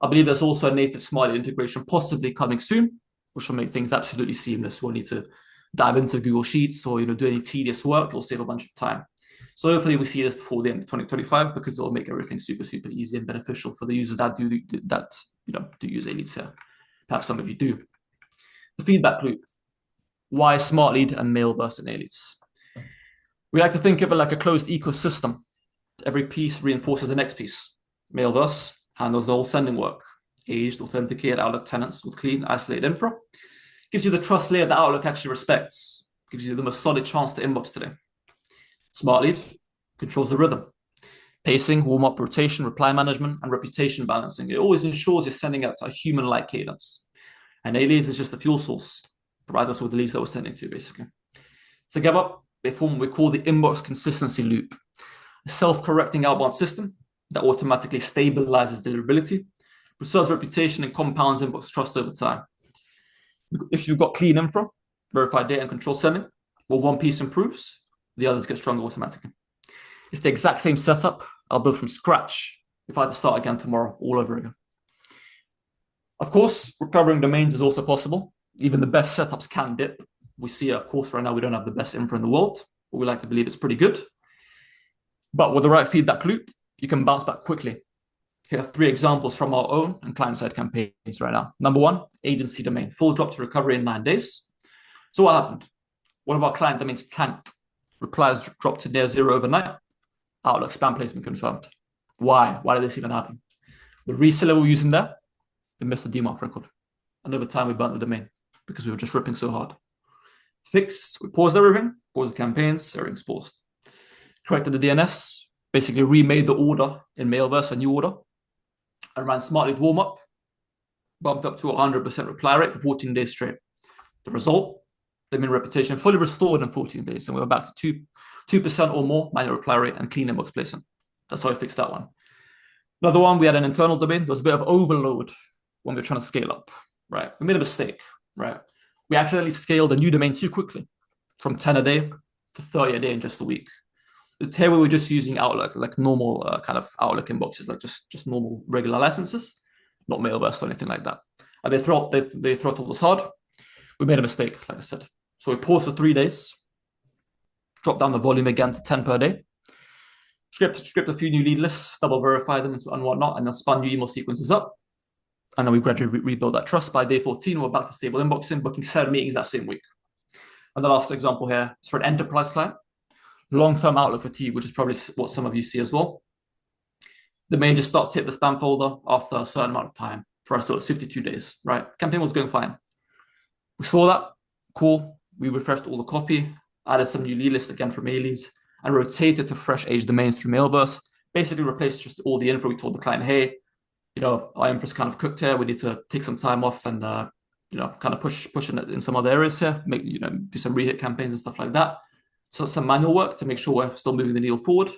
[SPEAKER 2] I believe there's also a native Smartlead integration possibly coming soon, which will make things absolutely seamless. We'll need to dive into Google Sheets or do any tedious work. It'll save a bunch of time. So hopefully we see this before the end of 2025 because it'll make everything super, super easy and beneficial for the users that do use Ailey here. Perhaps some of you do. The feedback loop. Why Smartlead and Mailverse and Ailey? We like to think of it like a closed ecosystem. Every piece reinforces the next piece. Mailverse handles the whole sending work. Aged, authenticated Outlook tenants with clean, isolated infra. Gives you the trust layer that Outlook actually respects. Gives you the most solid chance to inbox today. Smartlead controls the rhythm. Pacing, warm-up, rotation, reply management, and reputation balancing. It always ensures you're sending out a human-like cadence. And Alias is just the fuel source. Provides us with the leads that we're sending to, basically. Together, they form what we call the inbox consistency loop. A self-correcting outbound system that automatically stabilizes deliverability, preserves reputation, and compounds inbox trust over time. If you've got clean infra, verified data, and control sending, well, one piece improves, the others get stronger automatically. It's the exact same setup I'll build from scratch if I had to start again tomorrow, all over again. Of course, recovering domains is also possible. Even the best setups can dip. We see, of course, right now we don't have the best infra in the world, but we like to believe it's pretty good. But with the right feedback loop, you can bounce back quickly. Here are 3 examples from our own and client-side campaigns right now. Number 1, agency domain, full drop to recovery in 9 days. So what happened? One of our client domains tanked. Replies dropped to near 0 overnight. Outlook spam placement confirmed. Why? Why did this even happen? The reseller we were using there, they missed the DMARC record. And over time, we burnt the domain because we were just ripping so hard. Fix, we paused everything, paused the campaigns, everything's paused. Corrected the DNS, basically remade the order in Mailverse, a new order, and ran Smartlead warm-up, bumped up to 100% reply rate for 14 days straight. The result, domain reputation fully restored in 14 days, and we were back to 2% or more manual reply rate and clean inbox placement. That's how I fixed that one. Another one, we had an internal domain. There was a bit of overload when we were trying to scale up, right? We made a mistake, right? We accidentally scaled a new domain too quickly from 10 a day to 30 a day in just a week. Here we were just using Outlook, like normal kind of Outlook inboxes, like just normal regular licenses, not Mailverse or anything like that. And they throttled us hard. We made a mistake, like I said. So we paused for 3 days, dropped down the volume again to 10 per day, script a few new lead lists, double verify them and whatnot, and then spun new email sequences up. And then we gradually rebuild that trust. By day 14, we're back to stable inboxing, booking 7 meetings that same week. And the last example here is for an enterprise client. Long-term Outlook fatigue, which is probably what some of you see as well. The domain just starts to hit the spam folder after a certain amount of time. For us, so it's 52 days, right? Campaign was going fine. We saw that. Cool. We refreshed all the copy, added some new lead lists again from A-leads, and rotated to fresh age domains through Mailverse. Basically replaced just all the info. We told the client, hey, our info's kind of cooked here. We need to take some time off and kind of push in some other areas here. Do some re-hit campaigns and stuff like that. So some manual work to make sure we're still moving the needle forward.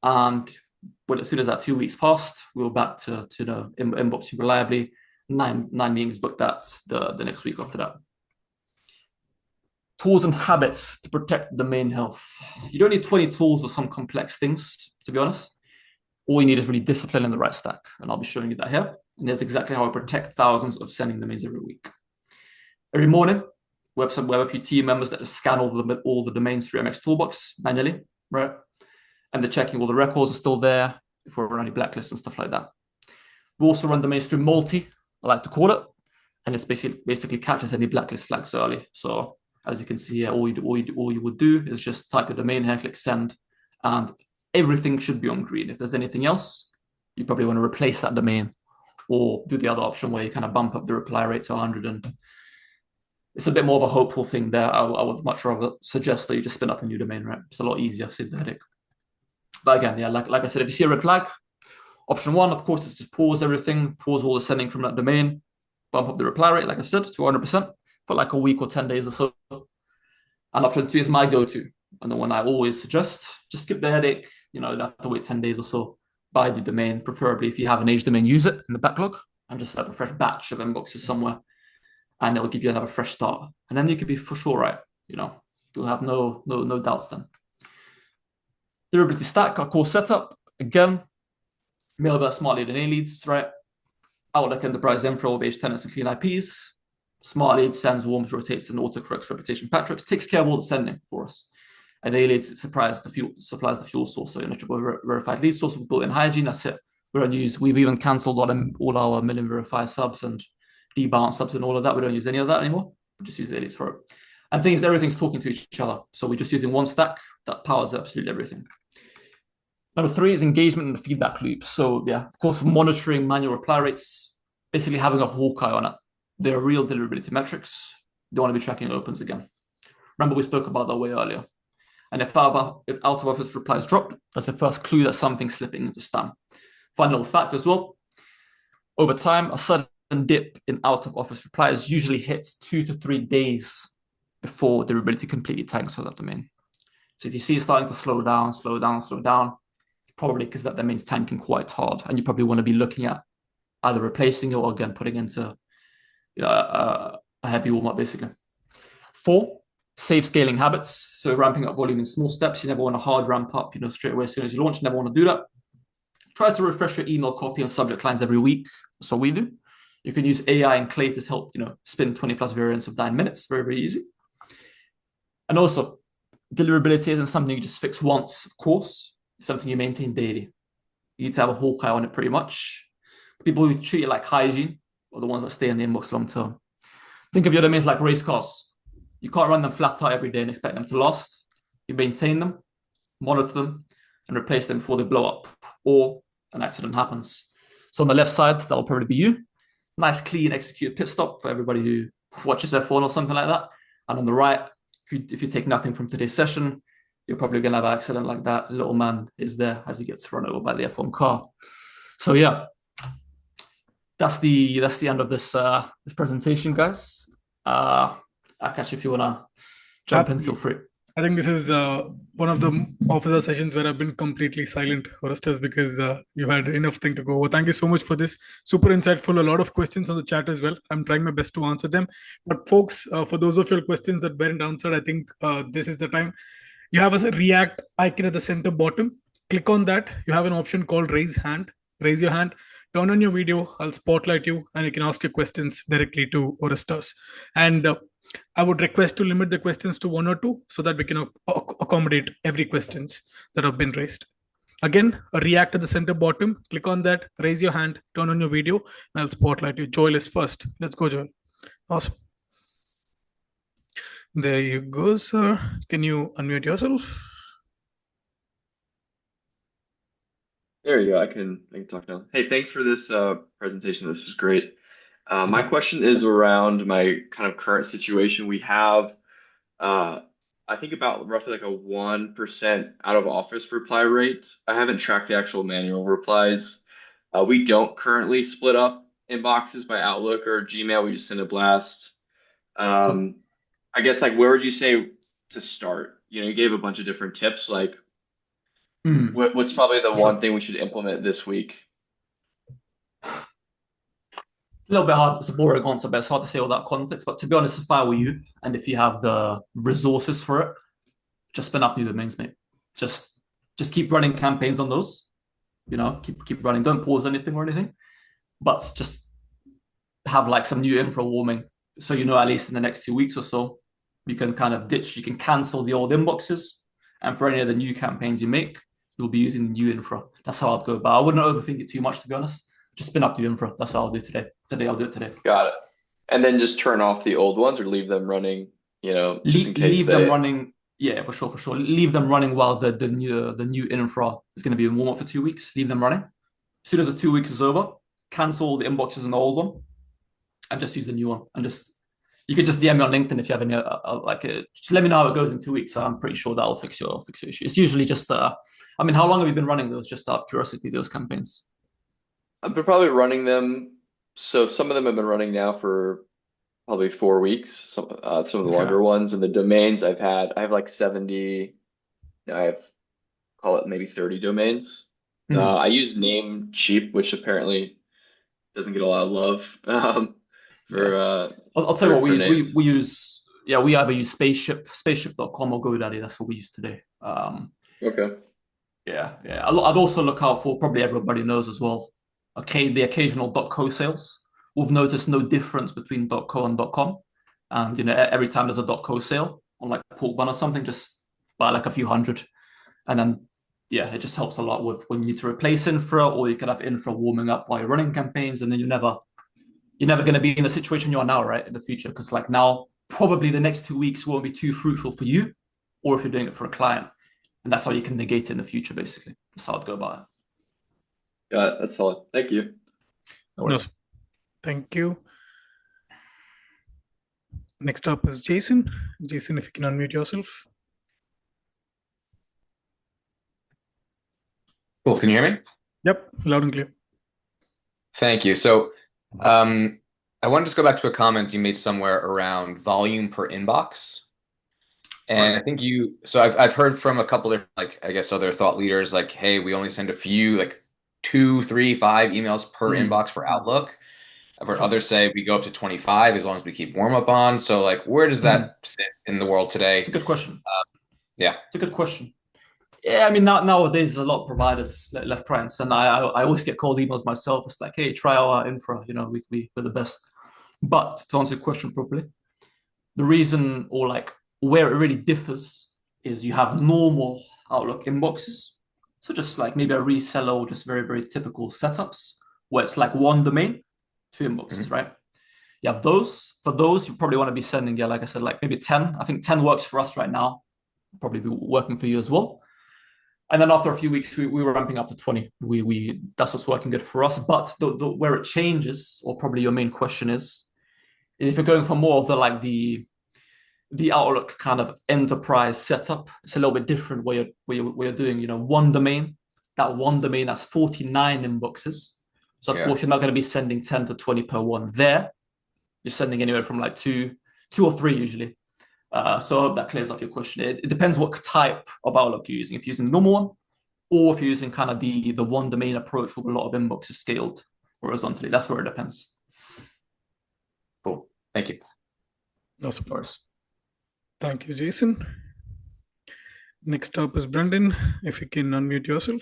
[SPEAKER 2] And as soon as that 2 weeks passed, we were back to inboxing reliably. Nine meetings booked that the next week after that. Tools and habits to protect domain health. You don't need 20 tools or some complex things, to be honest. All you need is really discipline in the right stack. And I'll be showing you that here. And that's exactly how I protect thousands of sending domains every week. Every morning, we have a few team members that just scan all the domains through MX Toolbox manually, right? And they're checking all the records are still there, if we're on any blacklists and stuff like that. We also run domains through multi, I like to call it, and it's basically captures any blacklist flags early. So as you can see here, all you would do is just type your domain here, click send, and everything should be on green. If there's anything else, you probably want to replace that domain or do the other option where you kind of bump up the reply rate to 100. And it's a bit more of a hopeful thing there. I would much rather suggest that you just spin up a new domain, right? It's a lot easier, save the headache. But again, yeah, like I said, if you see a red flag, option one, of course, is just pause everything, pause all the sending from that domain, bump up the reply rate, like I said, to 100% for like a week or 10 days or so. And option two is my go-to, and the one I always suggest. Just skip the headache. You don't have to wait 10 days or so. Buy the domain, preferably if you have an age domain, use it in the backlog, and just set up a fresh batch of inboxes somewhere, and it'll give you another fresh start. And then you could be for sure right. You'll have no doubts then. Deliverability stack, our core setup. Again, Mailverse, Smartlead, and A-leads, right? Outlook Enterprise Info of age tenants and clean IPs. Smartlead sends, warms, rotates, and autocorrects reputation patricks, takes care of all the sending for us. And A-leads supplies the fuel source, so triple verified lead source with built-in hygiene. That's it. We don't use. We've even cancelled all our million verified subs and debound subs and all of that. We don't use any of that anymore. We just use A-leads for it. And everything's talking to each other. So we're just using one stack that powers absolutely everything. Number three is engagement and feedback loops. So yeah, of course, monitoring manual reply rates, basically having a hawkeye on it. They're real deliverability metrics. You don't want to be tracking opens again. Remember, we spoke about that way earlier. And if out of office replies drop, that's the first clue that something's slipping into spam. Final fact as well, over time, a sudden dip in out of office replies usually hits 2 to 3 days before deliverability completely tanks for that domain. So if you see it starting to slow down, probably because that domain's tanking quite hard, and you probably want to be looking at either replacing it or again putting into a heavy warm up, basically. 4, safe scaling habits. So ramping up volume in small steps. You never want to hard ramp up, straight away as soon as you launch. You never want to do that. Try to refresh your email copy and subject lines every week. That's what we do. You can use AI and Clay to help, spin 20 plus variants of 9 minutes. Very, very easy. And also, deliverability isn't something you just fix once, of course. It's something you maintain daily. You need to have a hawkeye on it pretty much. People who treat it like hygiene are the ones that stay in the inbox long term. Think of your domains like race cars. You can't run them flat out every day and expect them to last. You maintain them, monitor them, and replace them before they blow up or an accident happens. So on the left side, that will probably be you. Nice, clean, executed pit stop for everybody who watches F1 or something like that. And on the right, if you take nothing from today's session, you're probably going to have an accident like that. Little man is there as he gets run over by the F1 car. So yeah, that's the end of this presentation, guys. Akash, if you want to jump in, feel free.
[SPEAKER 1] I think this is one of the officer sessions where I've been completely silent, Orestas, because you had enough thing to go over. Thank you so much for this. Super insightful. A lot of questions on the chat as well. I'm trying my best to answer them. But folks, for those of your questions that weren't answered, I think this is the time. You have a React icon at the center bottom. Click on that. You have an option called raise hand. Raise your hand. Turn on your video. I'll spotlight you, and you can ask your questions directly to Orestas. And I would request to limit the questions to 1 or 2 so that we can accommodate every questions that have been raised. Again, a React at the center bottom. Click on that. Raise your hand. Turn on your video, and I'll spotlight you. Joel is first. Let's go, Joel. Awesome. There you go, sir. Can you unmute yourself?
[SPEAKER 3] There you go. I can talk now. Hey, thanks for this presentation. This was great. My
[SPEAKER 2] Okay.
[SPEAKER 3] question is around my kind of current situation. We have, uh, I think about roughly like a 1% out of office reply rate. I haven't tracked the actual manual replies. We don't currently split up inboxes by Outlook or Gmail. We just send a blast.
[SPEAKER 2] Cool.
[SPEAKER 3] Um, I guess like where would you say to start? You gave a bunch of different tips. Like what's probably the
[SPEAKER 2] For
[SPEAKER 3] one
[SPEAKER 2] sure.
[SPEAKER 3] thing we should implement this week?
[SPEAKER 2] A little bit hard. It's a boring answer, but it's hard to say all that context. But to be honest, if I were you, and if you have the resources for it, just spin up new domains, mate. Just just keep running campaigns on those. Keep running. Don't pause anything or anything. But just have like some new info warming, so at least in the next 2 weeks or so, you can kind of ditch. You can cancel the old inboxes, and for any of the new campaigns you make, you'll be using the new infra. That's how I'd go. But I wouldn't overthink it too much, to be honest. Just spin up new infra. That's what I'll do today. I'll do it today.
[SPEAKER 3] Got it. And then just turn off the old ones or leave them running, just in case
[SPEAKER 2] Leave them
[SPEAKER 3] they.
[SPEAKER 2] running. Yeah, for sure, for sure. Leave them running while the new infra is going to be in warm up for 2 weeks. Leave them running. As soon as the 2 weeks is over, cancel the inboxes in the old one and just use the new one. And just you can just DM me on LinkedIn if you have any just let me know how it goes in 2 weeks. I'm pretty sure that'll fix your issue. It's usually just I mean, how long have you been running those? Just out of curiosity, those campaigns.
[SPEAKER 3] I've been probably running them. So some of them have been running now for probably 4 weeks. Some of the
[SPEAKER 2] Okay.
[SPEAKER 3] longer ones, and the domains I have like 70. I have call it maybe 30 domains.
[SPEAKER 2] Hmm.
[SPEAKER 3] I use Namecheap, which apparently doesn't get a lot of love
[SPEAKER 2] Yeah.
[SPEAKER 3] for
[SPEAKER 2] I'll tell you what we
[SPEAKER 3] for
[SPEAKER 2] use. We
[SPEAKER 3] names.
[SPEAKER 2] use yeah, we either use spaceship.com or GoDaddy. That's what we use today.
[SPEAKER 3] Okay.
[SPEAKER 2] Yeah, yeah. I'd also look out for, probably everybody knows as well, okay, the occasional .co sales. We've noticed no difference between .co and .com, and every time there's a .co sale on like pork bun or something, just buy like a few hundred, and then yeah, it just helps a lot with when you need to replace infra, or you can have infra warming up while you're running campaigns, and then you're never going to be in the situation you are now, right, in the future, because like now probably the next 2 weeks won't be too fruitful for you, or if you're doing it for a client, and that's how you can negate it in the future. Basically, that's how I'd go about it.
[SPEAKER 3] Got it. That's solid. Thank you.
[SPEAKER 2] No
[SPEAKER 1] No,
[SPEAKER 2] worries.
[SPEAKER 1] thank you. Next up is Jason. Jason, if you can unmute yourself.
[SPEAKER 4] Cool. Can you hear me?
[SPEAKER 1] Yep, loud and clear.
[SPEAKER 4] Thank you. So, um, I want to just go back to a comment you made somewhere around volume per inbox.
[SPEAKER 2] Right.
[SPEAKER 4] And I think I've heard from a couple of like, I guess, other thought leaders like, hey, we only send a few, like 2, 3, 5 emails per
[SPEAKER 2] Mm,
[SPEAKER 4] inbox for Outlook. I've heard
[SPEAKER 2] sure.
[SPEAKER 4] others say we go up to 25 as long as we keep warm up on. So, like, where does
[SPEAKER 2] Mm.
[SPEAKER 4] that sit in the world
[SPEAKER 2] It's a
[SPEAKER 4] today?
[SPEAKER 2] good question.
[SPEAKER 4] Yeah.
[SPEAKER 2] It's a good question. Yeah, I mean, nowadays there's a lot of providers left, right, and center. I always get cold emails myself. It's like, hey, try our infra. We're the best. But to answer your question properly, the reason, or like where it really differs, is you have normal Outlook inboxes. So just like maybe a reseller, or just very, very typical setups where it's like one domain, two inboxes,
[SPEAKER 4] Mhm.
[SPEAKER 2] right? You have those. For those, you probably want to be sending, yeah, like I said, like maybe 10. I think 10 works for us right now. Probably be working for you as well. And then after a few weeks, we were ramping up to 20. We That's what's working good for us. But where it changes, or probably your main question is if you're going for more of the Outlook kind of enterprise setup, it's a little bit different where you're doing, one domain. That one domain has 49 inboxes. So of
[SPEAKER 4] Yeah.
[SPEAKER 2] course you're not going to be sending 10 to 20 per one there. You're sending anywhere from like two or three usually. So I hope that clears up your question. It depends what type of Outlook you're using. If you're using the normal one, or if you're using kind of the one domain approach with a lot of inboxes scaled horizontally. That's where it depends.
[SPEAKER 4] Cool. Thank you.
[SPEAKER 1] Awesome.
[SPEAKER 2] Of course.
[SPEAKER 1] Thank you, Jason. Next up is Brendan. If you can unmute yourself.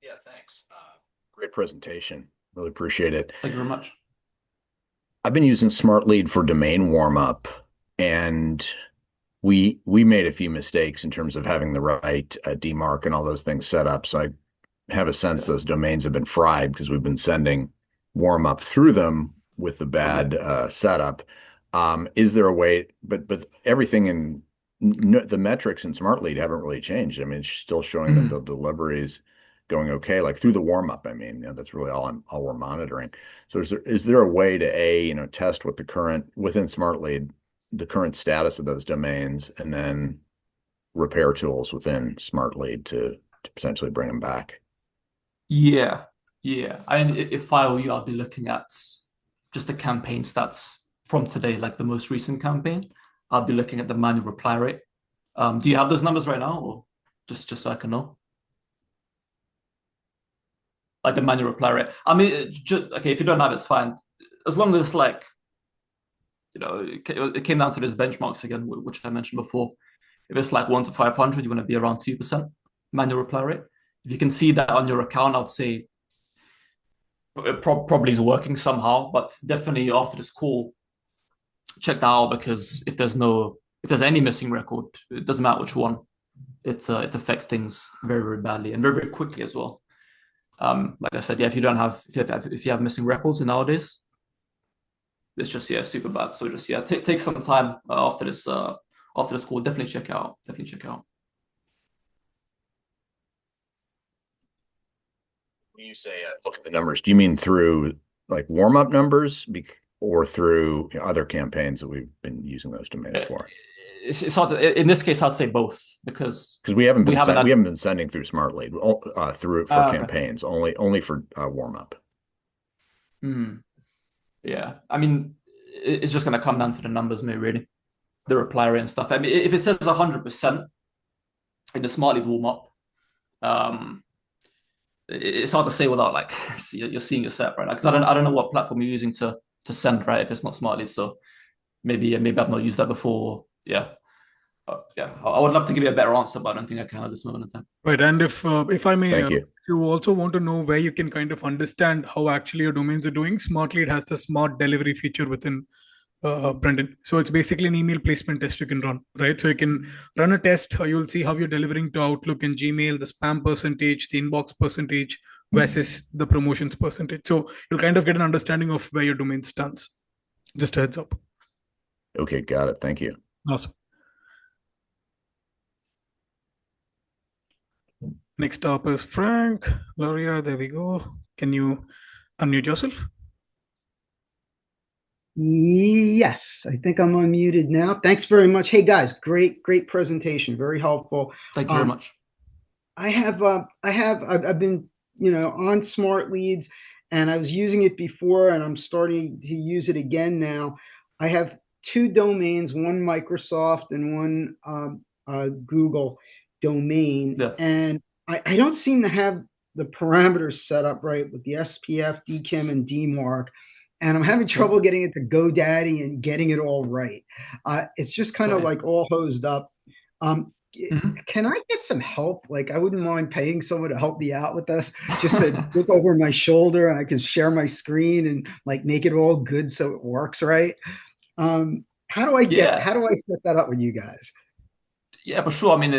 [SPEAKER 5] Yeah, thanks. Great presentation. Really appreciate it.
[SPEAKER 2] Thank you very much.
[SPEAKER 5] I've been using Smartlead for domain warm up, and we made a few mistakes in terms of having the right DMARC and all those things set up. So I have a sense
[SPEAKER 2] Yeah,
[SPEAKER 5] those domains have been fried because we've been sending warm up through them with the
[SPEAKER 2] probably.
[SPEAKER 5] bad setup. Is there a way? But everything in the metrics in Smartlead haven't really changed. I mean, it's still showing that
[SPEAKER 2] Mm.
[SPEAKER 5] the deliveries going okay, like through the warm up. I mean, that's really all we're monitoring. So is there a way to test what the current within Smartlead, the current status of those domains, and then repair tools within Smartlead to potentially bring them back?
[SPEAKER 2] Yeah, yeah. If I were you, I'd be looking at just the campaign stats from today, like the most recent campaign. I'd be looking at the manual reply rate. Do you have those numbers right now, or just so I can know? Like the manual reply rate. I mean, okay, if you don't have it, it's fine. As long as it came down to those benchmarks again, which I mentioned before. If it's like 1 to 500, you want to be around 2% manual reply rate. If you can see that on your account, I'd say it probably is working somehow, but definitely after this call, check that out, because if there's any missing record, it doesn't matter which one, it affects things very, very badly and very, very quickly as well. Like I said, yeah, if you have missing records nowadays, it's just super bad. So just take some time after this call. Definitely check out.
[SPEAKER 5] When you say look at the numbers, do you mean through like warm up numbers or through other campaigns that we've been using those domains for?
[SPEAKER 2] It's hard to, in this case, I'd say both, because
[SPEAKER 5] we haven't been sending through Smartlead for campaigns,
[SPEAKER 2] okay.
[SPEAKER 5] only for warm up.
[SPEAKER 2] Yeah, I mean, it's just going to come down to the numbers, maybe, really, the reply rate and stuff. I mean, if it says 100% in the Smartlead warm up, it's hard to say without you're seeing your set, right? Because I don't know what platform you're using to send, right? If it's not Smartlead, so maybe I've not used that before. Yeah. I would love to give you a better answer, but I don't think I can at this moment in time.
[SPEAKER 1] Right, and if I may,
[SPEAKER 5] Thank you.
[SPEAKER 1] if you also want to know where you can kind of understand how actually your domains are doing, Smartlead has the smart delivery feature within Brendan. So it's basically an email placement test you can run, right? So you can run a test. You'll see how you're delivering to Outlook and Gmail, the spam percentage, the inbox percentage versus the promotions percentage. So you'll kind of get an understanding of where your domain stands. Just a heads up.
[SPEAKER 5] Okay, got it. Thank you.
[SPEAKER 1] Awesome. Next up is Frank. Gloria, there we go. Can you unmute yourself?
[SPEAKER 6] Yes, I think I'm unmuted now. Thanks very much. Hey guys, great presentation. Very helpful.
[SPEAKER 2] Thank you very much.
[SPEAKER 6] I've been, on Smartleads, and I was using it before, and I'm starting to use it again now. I have 2 domains, one Microsoft and one Google domain.
[SPEAKER 2] Yeah.
[SPEAKER 6] And I don't seem to have the parameters set up right with the SPF, DKIM, and DMARC. And I'm having trouble getting it to GoDaddy and getting it all right. It's just kind of like all hosed up. Can I get some help? Like, I wouldn't mind paying someone to help me out with this, just to look over my shoulder, and I can share my screen and make it all good so it works right. How do I set that up with you guys?
[SPEAKER 2] Yeah, for sure. I mean,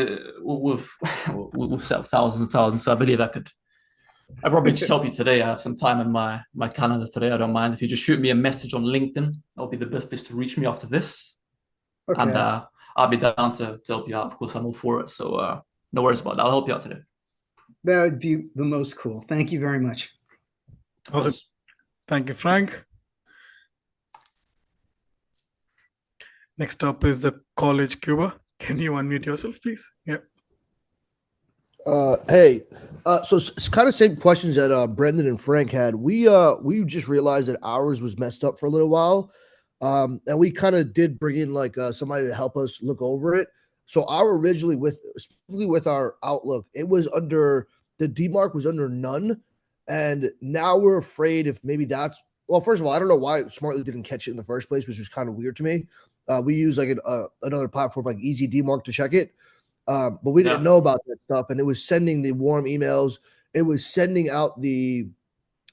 [SPEAKER 2] we've set up thousands and thousands, so I believe I'd probably just help you today. I have some time in my calendar today. I don't mind if you just shoot me a message on LinkedIn. That'll be the best place to reach me after this. Okay. And I'll be down to help you out. Of course, I'm all for it. So no worries about that. I'll help you out today.
[SPEAKER 6] That would be the most cool. Thank you very much.
[SPEAKER 1] Awesome. Thank you, Frank. Next up is the College Cuba. Can you unmute yourself, please? Yeah.
[SPEAKER 7] Hey, so it's kind of same questions that Brendan and Frank had. We just realized that ours was messed up for a little while, and we kind of did bring in somebody to help us look over it. So our originally with our Outlook, it was under the DMARC was under none, and now we're afraid if maybe that's first of all, I don't know why Smartly didn't catch it in the first place, which was kind of weird to me. We use another platform like Easy DMARC to check it. But we didn't know about that stuff, and it was sending the warm emails. It was sending out the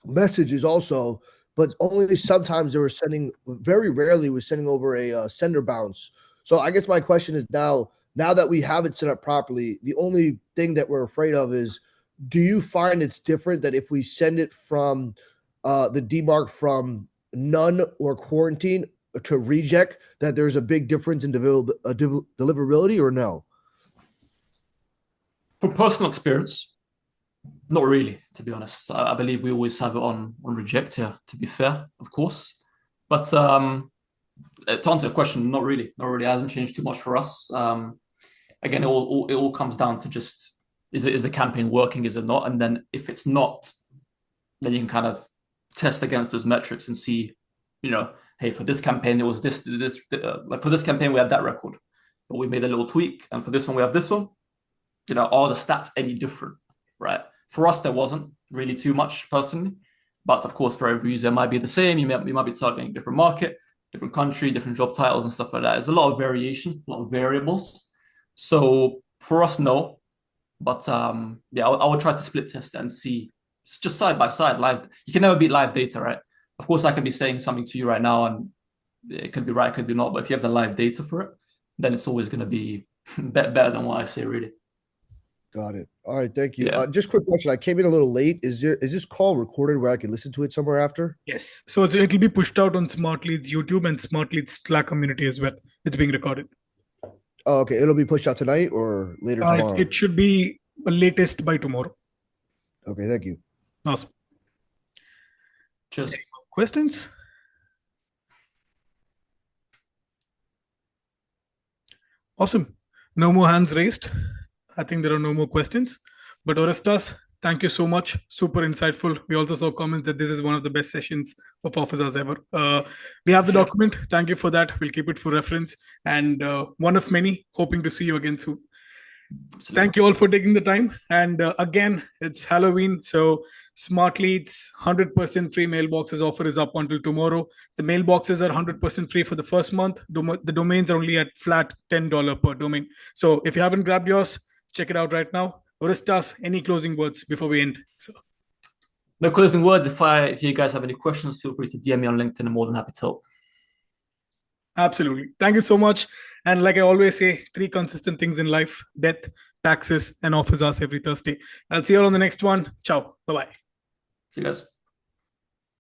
[SPEAKER 7] messages also, but only sometimes they were sending. Very rarely was sending over a sender bounce. So I guess my question is now that we have it set up properly, the only thing that we're afraid of is, do you find it's different that if we send it from the DMARC from none or quarantine to reject, that there's a big difference in deliverability, or no?
[SPEAKER 2] From personal experience, Not really, to be honest. I believe we always have it on reject here, to be fair, of course. But to answer your question, not really. Not really. It hasn't changed too much for us. Again, it all comes down to just is the campaign working, is it not? And then if it's not, then you can kind of test against those metrics and see, hey, for this campaign, it was this like for this campaign, we had that record, but we made a little tweak. And for this one, we have this one. Are the stats any different, right? For us, there wasn't really too much personally, but of course, for every user, it might be the same. You might be targeting different market, different country, different job titles and stuff like that. There's a lot of variation, a lot of variables. So for us, no. But yeah, I would try to split test and see just side by side live. You can never beat live data, right? Of course, I can be saying something to you right now, and it could be right, could be not. But if you have the live data for it, then it's always going to be better than what I say, really.
[SPEAKER 7] Got it. All right, thank you.
[SPEAKER 2] Yeah.
[SPEAKER 7] Just quick question. I came in a little late. Is this call recorded where I can listen to it somewhere after?
[SPEAKER 1] Yes. So it'll be pushed out on Smartlead's YouTube and Smartlead's Slack community as well. It's being recorded.
[SPEAKER 7] Oh, okay. It'll be pushed out tonight or later tomorrow?
[SPEAKER 1] It should be latest by tomorrow.
[SPEAKER 7] Okay, thank you.
[SPEAKER 1] Awesome.
[SPEAKER 2] Cheers.
[SPEAKER 1] Questions? Awesome. No more hands raised. I think there are no more questions. But Orestas, thank you so much. Super insightful. We also saw comments that this is one of the best sessions of Office Hours ever. We have the document. Thank you for that. We'll keep it for reference. And one of many, hoping to see you again soon. Absolutely. Thank you all for taking the time. And again, it's Halloween. So Smartlead's 100% free mailboxes offer is up until tomorrow. The mailboxes are 100% free for the first month. The domains are only at flat $10 per domain. So if you haven't grabbed yours, check it out right now. Orestas, any closing words before we end? So,
[SPEAKER 2] no closing words. If you guys have any questions, feel free to DM me on LinkedIn. I'm more than happy to help.
[SPEAKER 1] Absolutely. Thank you so much. And like I always say, 3 consistent things in life: death, taxes, and Office Hours every Thursday. I'll see you all on the next one. Ciao. Bye-bye.
[SPEAKER 2] See you guys.